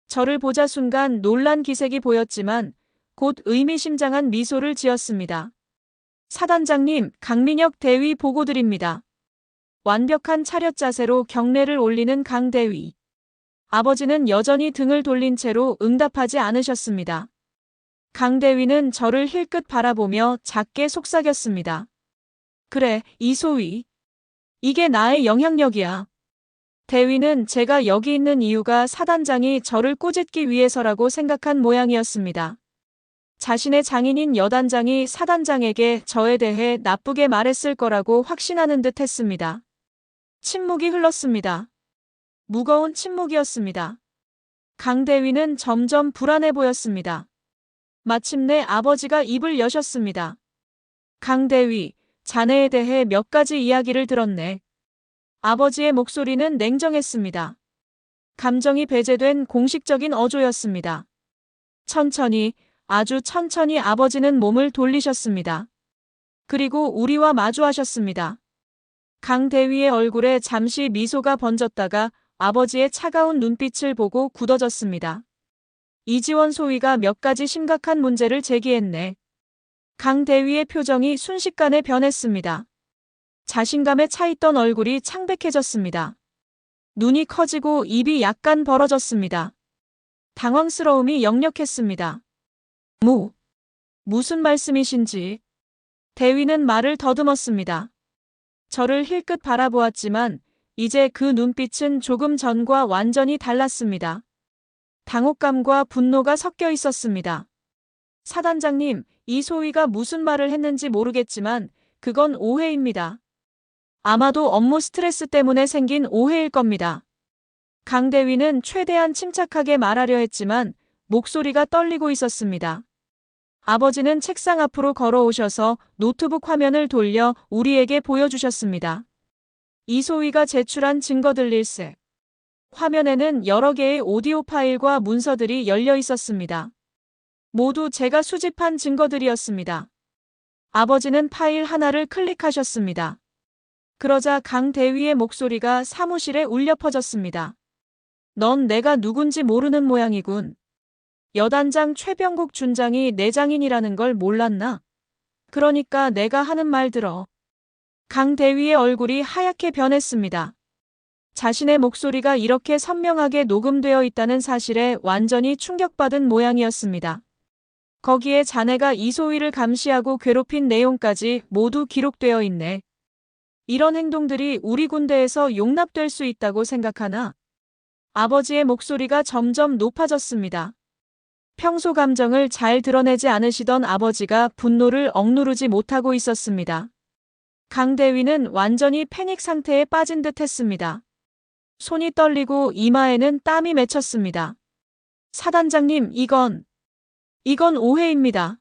Speaker 3: 저를 보자 순간 놀란 기색이 보였지만 곧 의미심장한 미소를 지었습니다. 사단장님, 강민혁 대위 보고드립니다. 완벽한 차렷 자세로 경례를 올리는 강 대위. 아버지는 여전히 등을 돌린 채로 응답하지 않으셨습니다. 강 대위는 저를 힐끗 바라보며 작게 속삭였습니다. 그래, 이소희. 이게 나의 영향력이야. 대위는 제가 여기 있는 이유가 사단장이 저를 꾸짖기 위해서라고 생각한 모양이었습니다. 자신의 장인인 여단장이 사단장에게 저에 대해 나쁘게 말했을 거라고 확신하는 듯 했습니다. 침묵이 흘렀습니다. 무거운 침묵이었습니다. 강 대위는 점점 불안해 보였습니다. 마침내 아버지가 입을 여셨습니다. 강 대위, 자네에 대해 몇 가지 이야기를 들었네. 아버지의 목소리는 냉정했습니다. 감정이 배제된 공식적인 어조였습니다. 천천히, 아주 천천히 아버지는 몸을 돌리셨습니다. 그리고 우리와 마주하셨습니다. 강 대위의 얼굴에 잠시 미소가 번졌다가 아버지의 차가운 눈빛을 보고 굳어졌습니다. 이지원 소위가 몇 가지 심각한 문제를 제기했네. 강 대위의 표정이 순식간에 변했습니다. 자신감에 차있던 얼굴이 창백해졌습니다. 눈이 커지고 입이 약간 벌어졌습니다. 당황스러움이 역력했습니다. 무슨 말씀이신지. 대위는 말을 더듬었습니다. 저를 힐끗 바라보았지만 이제 그 눈빛은 조금 전과 완전히 달랐습니다. 당혹감과 분노가 섞여 있었습니다. 사단장님, 이소희가 무슨 말을 했는지 모르겠지만 그건 오해입니다. 아마도 업무 스트레스 때문에 생긴 오해일 겁니다. 강 대위는 최대한 침착하게 말하려 했지만 목소리가 떨리고 있었습니다. 아버지는 책상 앞으로 걸어오셔서 노트북 화면을 돌려 우리에게 보여주셨습니다. 이소희가 제출한 증거들일세. 화면에는 여러 개의 오디오 파일과 문서들이 열려 있었습니다. 모두 제가 수집한 증거들이었습니다. 아버지는 파일 하나를 클릭하셨습니다. 그러자 강 대위의 목소리가 사무실에 울려 퍼졌습니다. 넌 내가 누군지 모르는 모양이군. 여단장 최병국 준장이 내 장인이라는 걸 몰랐나? 그러니까 내가 하는 말 들어. 강 대위의 얼굴이 하얗게 변했습니다. 자신의 목소리가 이렇게 선명하게 녹음되어 있다는 사실에 완전히 충격받은 모양이었습니다. 거기에 자네가 이소희를 감시하고 괴롭힌 내용까지 모두 기록되어 있네. 이런 행동들이 우리 군대에서 용납될 수 있다고 생각하나? 아버지의 목소리가 점점 높아졌습니다. 평소 감정을 잘 드러내지 않으시던 아버지가 분노를 억누르지 못하고 있었습니다. 강 대위는 완전히 패닉 상태에 빠진 듯 했습니다. 손이 떨리고 이마에는 땀이 맺혔습니다. 사단장님, 이건 오해입니다.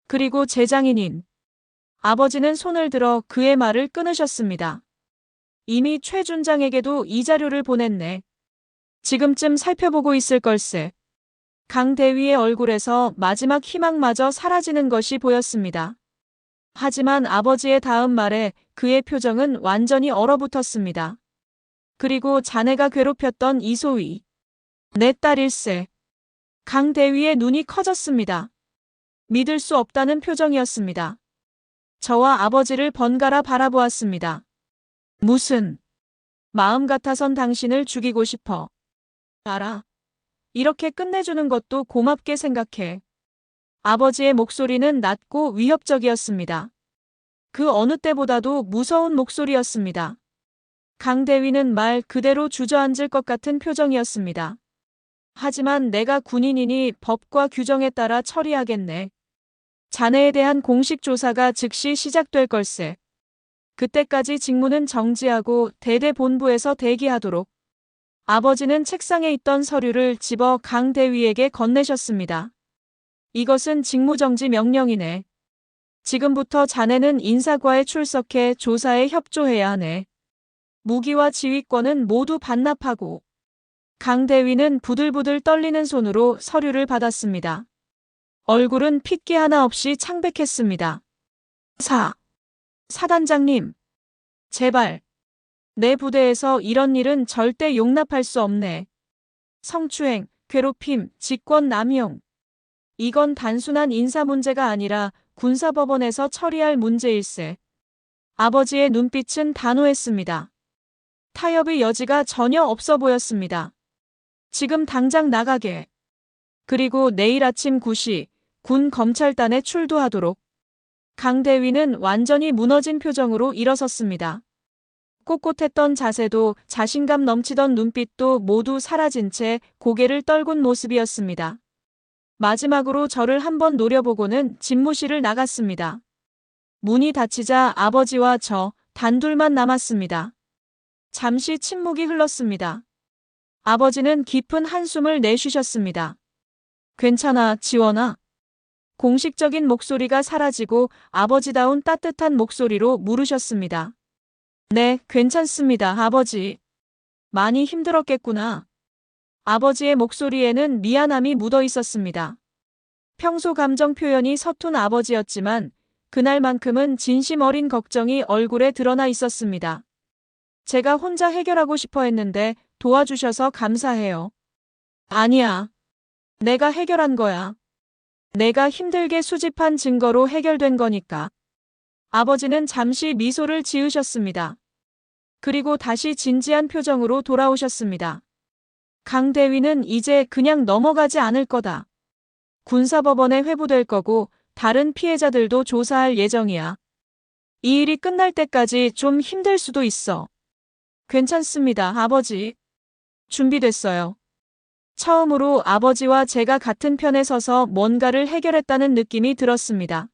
Speaker 3: 그리고 제 장인인. 아버지는 손을 들어 그의 말을 끊으셨습니다. 이미 최 준장에게도 이 자료를 보냈네. 지금쯤 살펴보고 있을 걸세. 강 대위의 얼굴에서 마지막 희망마저 사라지는 것이 보였습니다. 하지만 아버지의 다음 말에 그의 표정은 완전히 얼어붙었습니다. 그리고 자네가 괴롭혔던 이소희. 내 딸일세. 강 대위의 눈이 커졌습니다. 믿을 수 없다는 표정이었습니다. 저와 아버지를 번갈아 바라보았습니다. 무슨 마음 같아선 당신을 죽이고 싶어. 알아. 이렇게 끝내주는 것도 고맙게 생각해. 아버지의 목소리는 낮고 위협적이었습니다. 그 어느 때보다도 무서운 목소리였습니다. 강 대위는 말 그대로 주저앉을 것 같은 표정이었습니다. 하지만 내가 군인이니 법과 규정에 따라 처리하겠네. 자네에 대한 공식 조사가 즉시 시작될 걸세. 그때까지 직무는 정지하고 대대 본부에서 대기하도록. 아버지는 책상에 있던 서류를 집어 강 대위에게 건네셨습니다. 이것은 직무정지 명령이네. 지금부터 자네는 인사과에 출석해 조사에 협조해야 하네. 무기와 지휘권은 모두 반납하고. 강 대위는 부들부들 떨리는 손으로 서류를 받았습니다. 얼굴은 핏기 하나 없이 창백했습니다. 사단장님. 제발. 내 부대에서 이런 일은 절대 용납할 수 없네. 성추행, 괴롭힘, 직권 남용. 이건 단순한 인사 문제가 아니라 군사법원에서 처리할 문제일세. 아버지의 눈빛은 단호했습니다. 타협의 여지가 전혀 없어 보였습니다. 지금 당장 나가게. 그리고 내일 아침 9시 군 검찰단에 출두하도록. 강 대위는 완전히 무너진 표정으로 일어섰습니다. 꼿꼿했던 자세도 자신감 넘치던 눈빛도 모두 사라진 채 고개를 떨군 모습이었습니다. 마지막으로 저를 한번 노려보고는 집무실을 나갔습니다. 문이 닫히자 아버지와 저 단둘만 남았습니다. 잠시 침묵이 흘렀습니다. 아버지는 깊은 한숨을 내쉬셨습니다. 괜찮아, 지원아. 공식적인 목소리가 사라지고 아버지다운 따뜻한 목소리로 물으셨습니다. 네, 괜찮습니다, 아버지. 많이 힘들었겠구나. 아버지의 목소리에는 미안함이 묻어 있었습니다. 평소 감정 표현이 서툰 아버지였지만 그날만큼은 진심 어린 걱정이 얼굴에 드러나 있었습니다. 제가 혼자 해결하고 싶어 했는데 도와주셔서 감사해요. 아니야. 내가 해결한 거야. 내가 힘들게 수집한 증거로 해결된 거니까. 아버지는 잠시 미소를 지으셨습니다. 그리고 다시 진지한 표정으로 돌아오셨습니다. 강 대위는 이제 그냥 넘어가지 않을 거다. 군사법원에 회부될 거고 다른 피해자들도 조사할 예정이야. 이 일이 끝날 때까지 좀 힘들 수도 있어. 괜찮습니다, 아버지. 준비됐어요. 처음으로 아버지와 제가 같은 편에 서서 뭔가를 해결했다는 느낌이 들었습니다.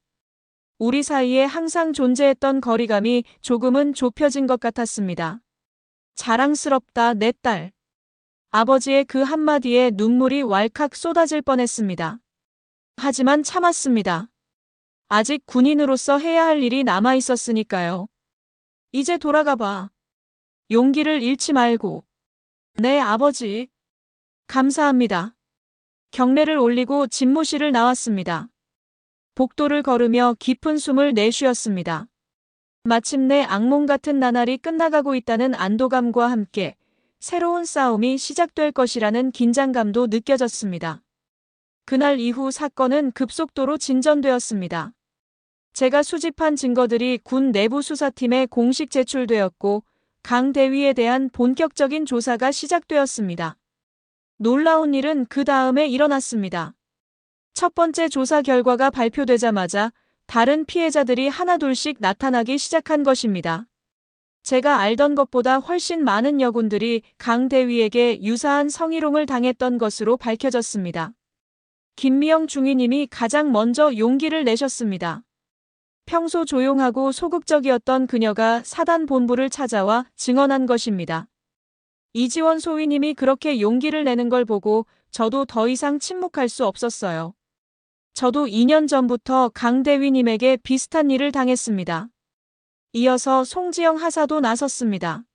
Speaker 3: 우리 사이에 항상 존재했던 거리감이 조금은 좁혀진 것 같았습니다. 자랑스럽다, 내 딸. 아버지의 그 한마디에 눈물이 왈칵 쏟아질 뻔했습니다. 하지만 참았습니다. 아직 군인으로서 해야 할 일이 남아 있었으니까요. 이제 돌아가 봐. 용기를 잃지 말고. 네, 아버지. 감사합니다. 경례를 올리고 집무실을 나왔습니다. 복도를 걸으며 깊은 숨을 내쉬었습니다. 마침내 악몽 같은 나날이 끝나가고 있다는 안도감과 함께 새로운 싸움이 시작될 것이라는 긴장감도 느껴졌습니다. 그날 이후 사건은 급속도로 진전되었습니다. 제가 수집한 증거들이 군 내부 수사팀에 공식 제출되었고 강 대위에 대한 본격적인 조사가 시작되었습니다. 놀라운 일은 그 다음에 일어났습니다. 첫 번째 조사 결과가 발표되자마자 다른 피해자들이 하나둘씩 나타나기 시작한 것입니다. 제가 알던 것보다 훨씬 많은 여군들이 강 대위에게 유사한 성희롱을 당했던 것으로 밝혀졌습니다. 김미영 중위님이 가장 먼저 용기를 내셨습니다. 평소 조용하고 소극적이었던 그녀가 사단 본부를 찾아와 증언한 것입니다. 이지원 소위님이 그렇게 용기를 내는 걸 보고 저도 더 이상 침묵할 수 없었어요. 저도 2년 전부터 강 대위님에게 비슷한 일을 당했습니다. 이어서 송지영 하사도 나섰습니다.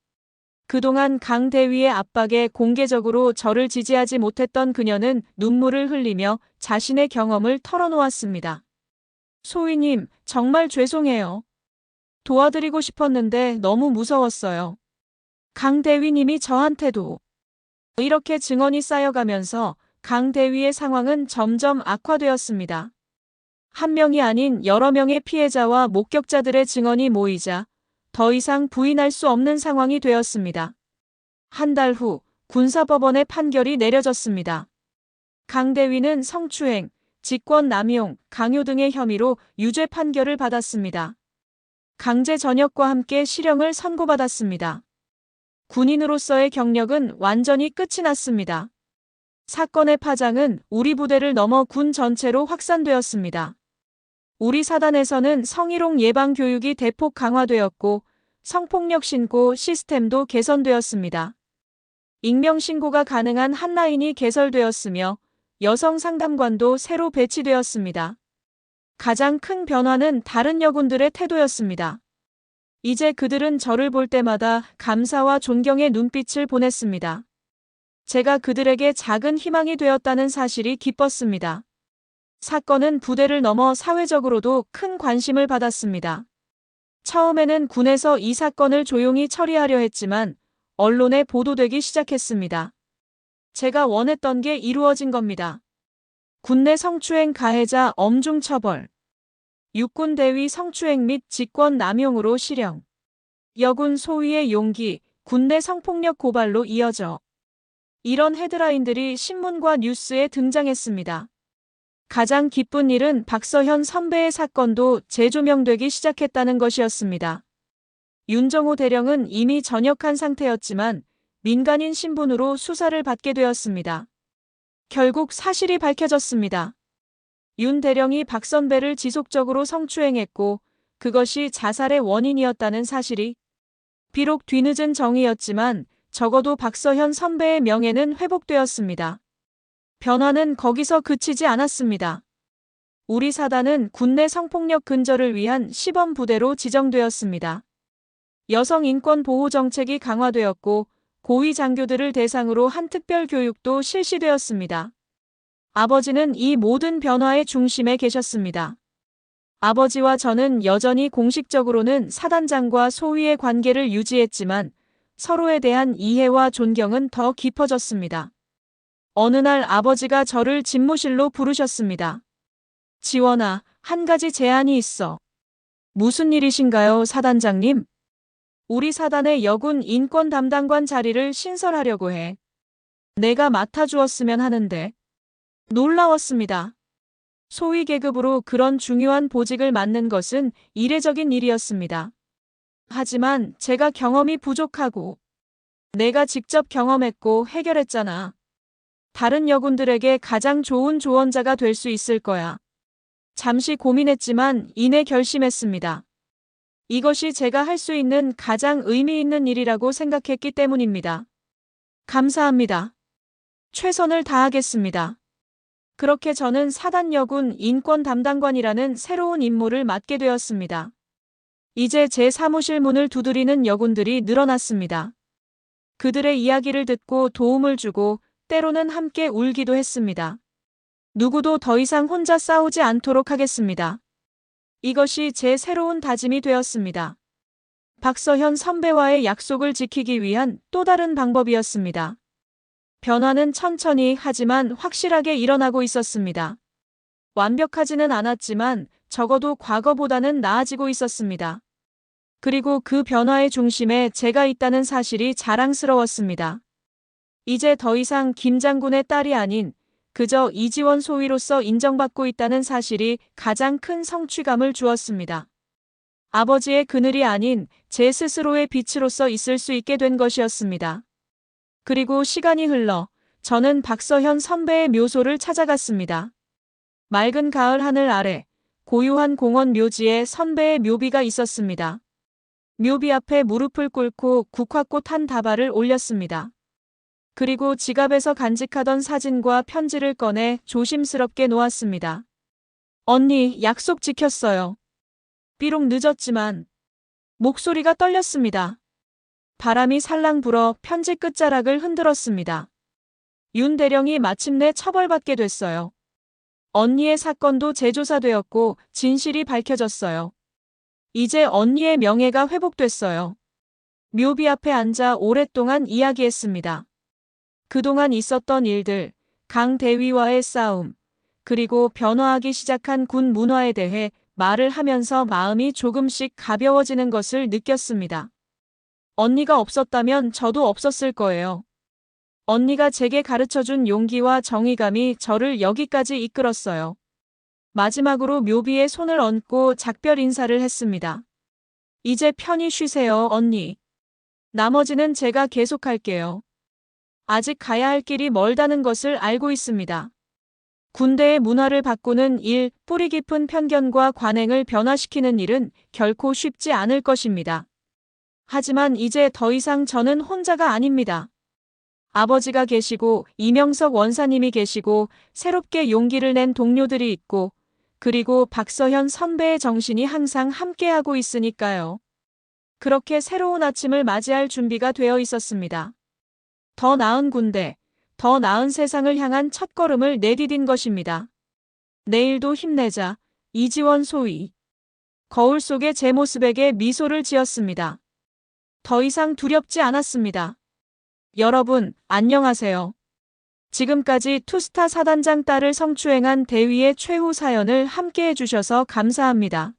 Speaker 3: 그동안 강 대위의 압박에 공개적으로 저를 지지하지 못했던 그녀는 눈물을 흘리며 자신의 경험을 털어놓았습니다. 소위님, 정말 죄송해요. 도와드리고 싶었는데 너무 무서웠어요. 강 대위님이 저한테도. 이렇게 증언이 쌓여가면서 강 대위의 상황은 점점 악화되었습니다. 한 명이 아닌 여러 명의 피해자와 목격자들의 증언이 모이자 더 이상 부인할 수 없는 상황이 되었습니다. 한 달 후 군사법원의 판결이 내려졌습니다. 강 대위는 성추행, 직권남용, 강요 등의 혐의로 유죄 판결을 받았습니다. 강제 전역과 함께 실형을 선고받았습니다. 군인으로서의 경력은 완전히 끝이 났습니다. 사건의 파장은 우리 부대를 넘어 군 전체로 확산되었습니다. 우리 사단에서는 성희롱 예방 교육이 대폭 강화되었고 성폭력 신고 시스템도 개선되었습니다. 익명 신고가 가능한 핫라인이 개설되었으며 여성 상담관도 새로 배치되었습니다. 가장 큰 변화는 다른 여군들의 태도였습니다. 이제 그들은 저를 볼 때마다 감사와 존경의 눈빛을 보냈습니다. 제가 그들에게 작은 희망이 되었다는 사실이 기뻤습니다. 사건은 부대를 넘어 사회적으로도 큰 관심을 받았습니다. 처음에는 군에서 이 사건을 조용히 처리하려 했지만 언론에 보도되기 시작했습니다. 제가 원했던 게 이루어진 겁니다. 군내 성추행 가해자 엄중 처벌. 육군 대위 성추행 및 직권 남용으로 실형. 여군 소위의 용기, 군내 성폭력 고발로 이어져. 이런 헤드라인들이 신문과 뉴스에 등장했습니다. 가장 기쁜 일은 박서현 선배의 사건도 재조명되기 시작했다는 것이었습니다. 윤정호 대령은 이미 전역한 상태였지만 민간인 신분으로 수사를 받게 되었습니다. 결국 사실이 밝혀졌습니다. 윤 대령이 박 선배를 지속적으로 성추행했고 그것이 자살의 원인이었다는 사실이 비록 뒤늦은 정의였지만 적어도 박서현 선배의 명예는 회복되었습니다. 변화는 거기서 그치지 않았습니다. 우리 사단은 군내 성폭력 근절을 위한 시범 부대로 지정되었습니다. 여성 인권 보호 정책이 강화되었고 고위 장교들을 대상으로 한 특별 교육도 실시되었습니다. 아버지는 이 모든 변화의 중심에 계셨습니다. 아버지와 저는 여전히 공식적으로는 사단장과 소위의 관계를 유지했지만 서로에 대한 이해와 존경은 더 깊어졌습니다. 어느 날 아버지가 저를 집무실로 부르셨습니다. 지원아, 한 가지 제안이 있어. 무슨 일이신가요, 사단장님? 우리 사단의 여군 인권 담당관 자리를 신설하려고 해. 내가 맡아주었으면 하는데. 놀라웠습니다. 소위 계급으로 그런 중요한 보직을 맡는 것은 이례적인 일이었습니다. 하지만 제가 경험이 부족하고 내가 직접 경험했고 해결했잖아. 다른 여군들에게 가장 좋은 조언자가 될 수 있을 거야. 잠시 고민했지만 이내 결심했습니다. 이것이 제가 할 수 있는 가장 의미 있는 일이라고 생각했기 때문입니다. 감사합니다. 최선을 다하겠습니다. 그렇게 저는 사단여군 인권 담당관이라는 새로운 임무를 맡게 되었습니다. 이제 제 사무실 문을 두드리는 여군들이 늘어났습니다. 그들의 이야기를 듣고 도움을 주고 때로는 함께 울기도 했습니다. 누구도 더 이상 혼자 싸우지 않도록 하겠습니다. 이것이 제 새로운 다짐이 되었습니다. 박서현 선배와의 약속을 지키기 위한 또 다른 방법이었습니다. 변화는 천천히 하지만 확실하게 일어나고 있었습니다. 완벽하지는 않았지만 적어도 과거보다는 나아지고 있었습니다. 그리고 그 변화의 중심에 제가 있다는 사실이 자랑스러웠습니다. 이제 더 이상 김 장군의 딸이 아닌 그저 이지원 소위로서 인정받고 있다는 사실이 가장 큰 성취감을 주었습니다. 아버지의 그늘이 아닌 제 스스로의 빛으로서 있을 수 있게 된 것이었습니다. 그리고 시간이 흘러 저는 박서현 선배의 묘소를 찾아갔습니다. 맑은 가을 하늘 아래 고요한 공원 묘지에 선배의 묘비가 있었습니다. 묘비 앞에 무릎을 꿇고 국화꽃 한 다발을 올렸습니다. 그리고 지갑에서 간직하던 사진과 편지를 꺼내 조심스럽게 놓았습니다. 언니, 약속 지켰어요. 비록 늦었지만 목소리가 떨렸습니다. 바람이 살랑 불어 편지 끝자락을 흔들었습니다. 윤 대령이 마침내 처벌받게 됐어요. 언니의 사건도 재조사되었고 진실이 밝혀졌어요. 이제 언니의 명예가 회복됐어요. 묘비 앞에 앉아 오랫동안 이야기했습니다. 그동안 있었던 일들, 강 대위와의 싸움, 그리고 변화하기 시작한 군 문화에 대해 말을 하면서 마음이 조금씩 가벼워지는 것을 느꼈습니다. 언니가 없었다면 저도 없었을 거예요. 언니가 제게 가르쳐준 용기와 정의감이 저를 여기까지 이끌었어요. 마지막으로 묘비에 손을 얹고 작별 인사를 했습니다. 이제 편히 쉬세요, 언니. 나머지는 제가 계속할게요. 아직 가야 할 길이 멀다는 것을 알고 있습니다. 군대의 문화를 바꾸는 일, 뿌리 깊은 편견과 관행을 변화시키는 일은 결코 쉽지 않을 것입니다. 하지만 이제 더 이상 저는 혼자가 아닙니다. 아버지가 계시고 이명석 원사님이 계시고 새롭게 용기를 낸 동료들이 있고 그리고 박서현 선배의 정신이 항상 함께하고 있으니까요. 그렇게 새로운 아침을 맞이할 준비가 되어 있었습니다. 더 나은 군대, 더 나은 세상을 향한 첫걸음을 내디딘 것입니다. 내일도 힘내자, 이지원 소위. 거울 속의 제 모습에게 미소를 지었습니다. 더 이상 두렵지 않았습니다. 여러분, 안녕하세요. 지금까지 투스타 사단장 딸을 성추행한 대위의 최후 사연을 함께해 주셔서 감사합니다.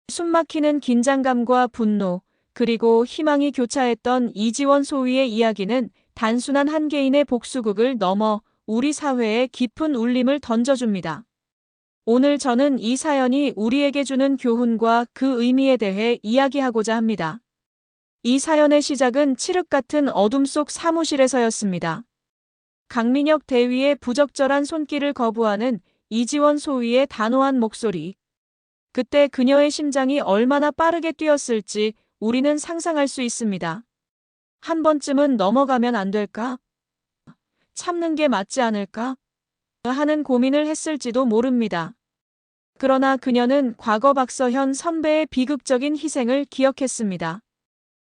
Speaker 3: 숨막히는 긴장감과 분노, 그리고 희망이 교차했던 이지원 소위의 이야기는 단순한 한 개인의 복수극을 넘어 우리 사회에 깊은 울림을 던져줍니다. 오늘 저는 이 사연이 우리에게 주는 교훈과 그 의미에 대해 이야기하고자 합니다. 이 사연의 시작은 칠흑 같은 어둠 속 사무실에서였습니다. 강민혁 대위의 부적절한 손길을 거부하는 이지원 소위의 단호한 목소리. 그때 그녀의 심장이 얼마나 빠르게 뛰었을지 우리는 상상할 수 있습니다. 한 번쯤은 넘어가면 안 될까? 참는 게 맞지 않을까? 하는 고민을 했을지도 모릅니다. 그러나 그녀는 과거 박서현 선배의 비극적인 희생을 기억했습니다.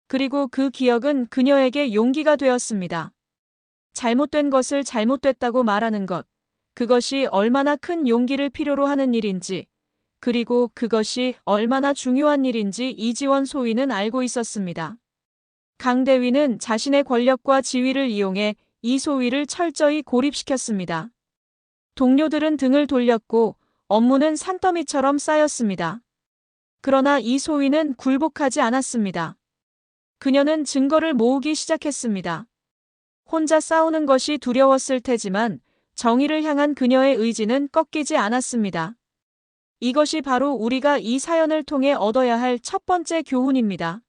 Speaker 3: 그리고 그 기억은 그녀에게 용기가 되었습니다. 잘못된 것을 잘못됐다고 말하는 것, 그것이 얼마나 큰 용기를 필요로 하는 일인지, 그리고 그것이 얼마나 중요한 일인지 이지원 소위는 알고 있었습니다. 강 대위는 자신의 권력과 지위를 이용해 이 소위를 철저히 고립시켰습니다. 동료들은 등을 돌렸고 업무는 산더미처럼 쌓였습니다. 그러나 이 소위는 굴복하지 않았습니다. 그녀는 증거를 모으기 시작했습니다. 혼자 싸우는 것이 두려웠을 테지만 정의를 향한 그녀의 의지는 꺾이지 않았습니다. 이것이 바로 우리가 이 사연을 통해 얻어야 할 첫 번째 교훈입니다.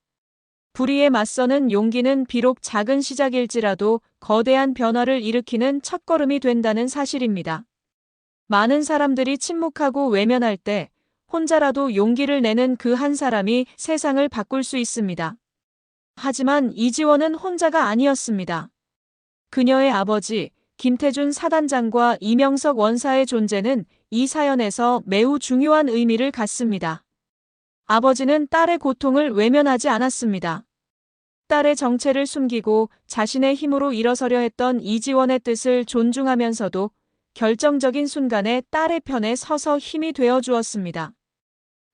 Speaker 3: 불의에 맞서는 용기는 비록 작은 시작일지라도 거대한 변화를 일으키는 첫걸음이 된다는 사실입니다. 많은 사람들이 침묵하고 외면할 때 혼자라도 용기를 내는 그 한 사람이 세상을 바꿀 수 있습니다. 하지만 이지원은 혼자가 아니었습니다. 그녀의 아버지 김태준 사단장과 이명석 원사의 존재는 이 사연에서 매우 중요한 의미를 갖습니다. 아버지는 딸의 고통을 외면하지 않았습니다. 딸의 정체를 숨기고 자신의 힘으로 일어서려 했던 이지원의 뜻을 존중하면서도 결정적인 순간에 딸의 편에 서서 힘이 되어 주었습니다.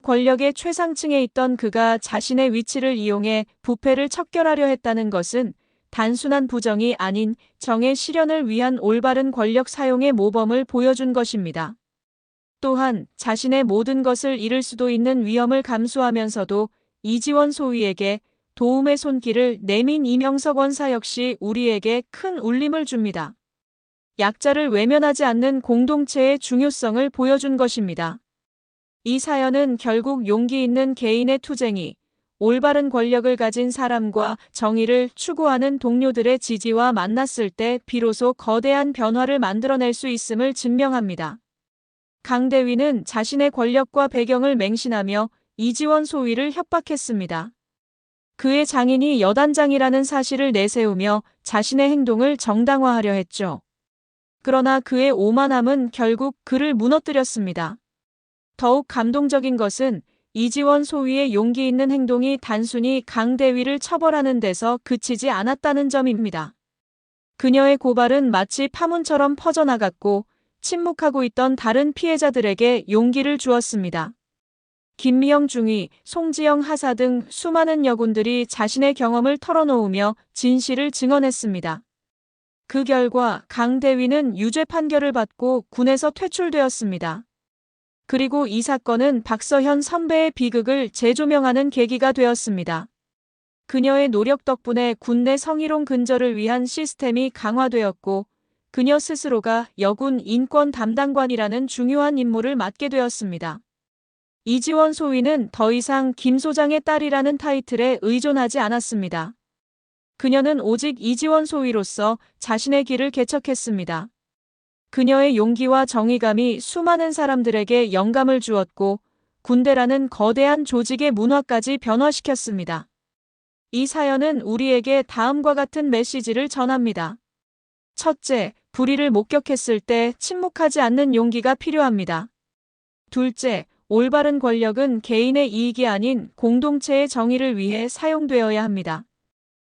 Speaker 3: 권력의 최상층에 있던 그가 자신의 위치를 이용해 부패를 척결하려 했다는 것은 단순한 부정이 아닌 정의 실현을 위한 올바른 권력 사용의 모범을 보여준 것입니다. 또한 자신의 모든 것을 잃을 수도 있는 위험을 감수하면서도 이지원 소위에게 도움의 손길을 내민 이명석 원사 역시 우리에게 큰 울림을 줍니다. 약자를 외면하지 않는 공동체의 중요성을 보여준 것입니다. 이 사연은 결국 용기 있는 개인의 투쟁이 올바른 권력을 가진 사람과 정의를 추구하는 동료들의 지지와 만났을 때 비로소 거대한 변화를 만들어낼 수 있음을 증명합니다. 강대위는 자신의 권력과 배경을 맹신하며 이지원 소위를 협박했습니다. 그의 장인이 여단장이라는 사실을 내세우며 자신의 행동을 정당화하려 했죠. 그러나 그의 오만함은 결국 그를 무너뜨렸습니다. 더욱 감동적인 것은 이지원 소위의 용기 있는 행동이 단순히 강대위를 처벌하는 데서 그치지 않았다는 점입니다. 그녀의 고발은 마치 파문처럼 퍼져나갔고 침묵하고 있던 다른 피해자들에게 용기를 주었습니다. 김미영 중위, 송지영 하사 등 수많은 여군들이 자신의 경험을 털어놓으며 진실을 증언했습니다. 그 결과 강대위는 유죄 판결을 받고 군에서 퇴출되었습니다. 그리고 이 사건은 박서현 선배의 비극을 재조명하는 계기가 되었습니다. 그녀의 노력 덕분에 군내 성희롱 근절을 위한 시스템이 강화되었고 그녀 스스로가 여군 인권 담당관이라는 중요한 임무를 맡게 되었습니다. 이지원 소위는 더 이상 김 소장의 딸이라는 타이틀에 의존하지 않았습니다. 그녀는 오직 이지원 소위로서 자신의 길을 개척했습니다. 그녀의 용기와 정의감이 수많은 사람들에게 영감을 주었고 군대라는 거대한 조직의 문화까지 변화시켰습니다. 이 사연은 우리에게 다음과 같은 메시지를 전합니다. 첫째, 불의를 목격했을 때 침묵하지 않는 용기가 필요합니다. 둘째, 올바른 권력은 개인의 이익이 아닌 공동체의 정의를 위해 사용되어야 합니다.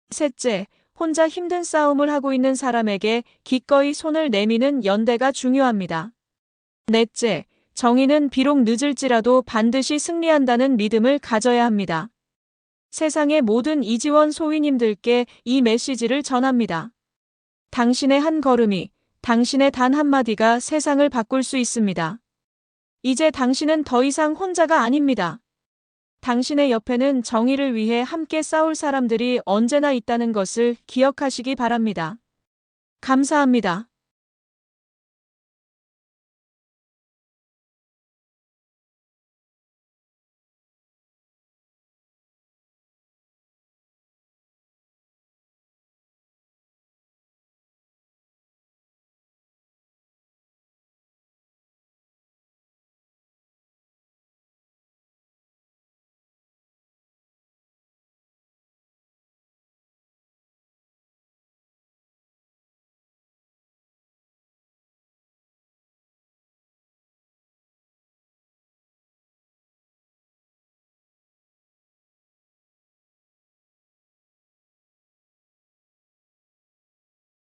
Speaker 3: 셋째, 혼자 힘든 싸움을 하고 있는 사람에게 기꺼이 손을 내미는 연대가 중요합니다. 넷째, 정의는 비록 늦을지라도 반드시 승리한다는 믿음을 가져야 합니다. 세상의 모든 이지원 소위님들께 이 메시지를 전합니다. 당신의 한 걸음이, 당신의 단 한마디가 세상을 바꿀 수 있습니다. 이제 당신은 더 이상 혼자가 아닙니다. 당신의 옆에는 정의를 위해 함께 싸울 사람들이 언제나 있다는 것을 기억하시기 바랍니다. 감사합니다.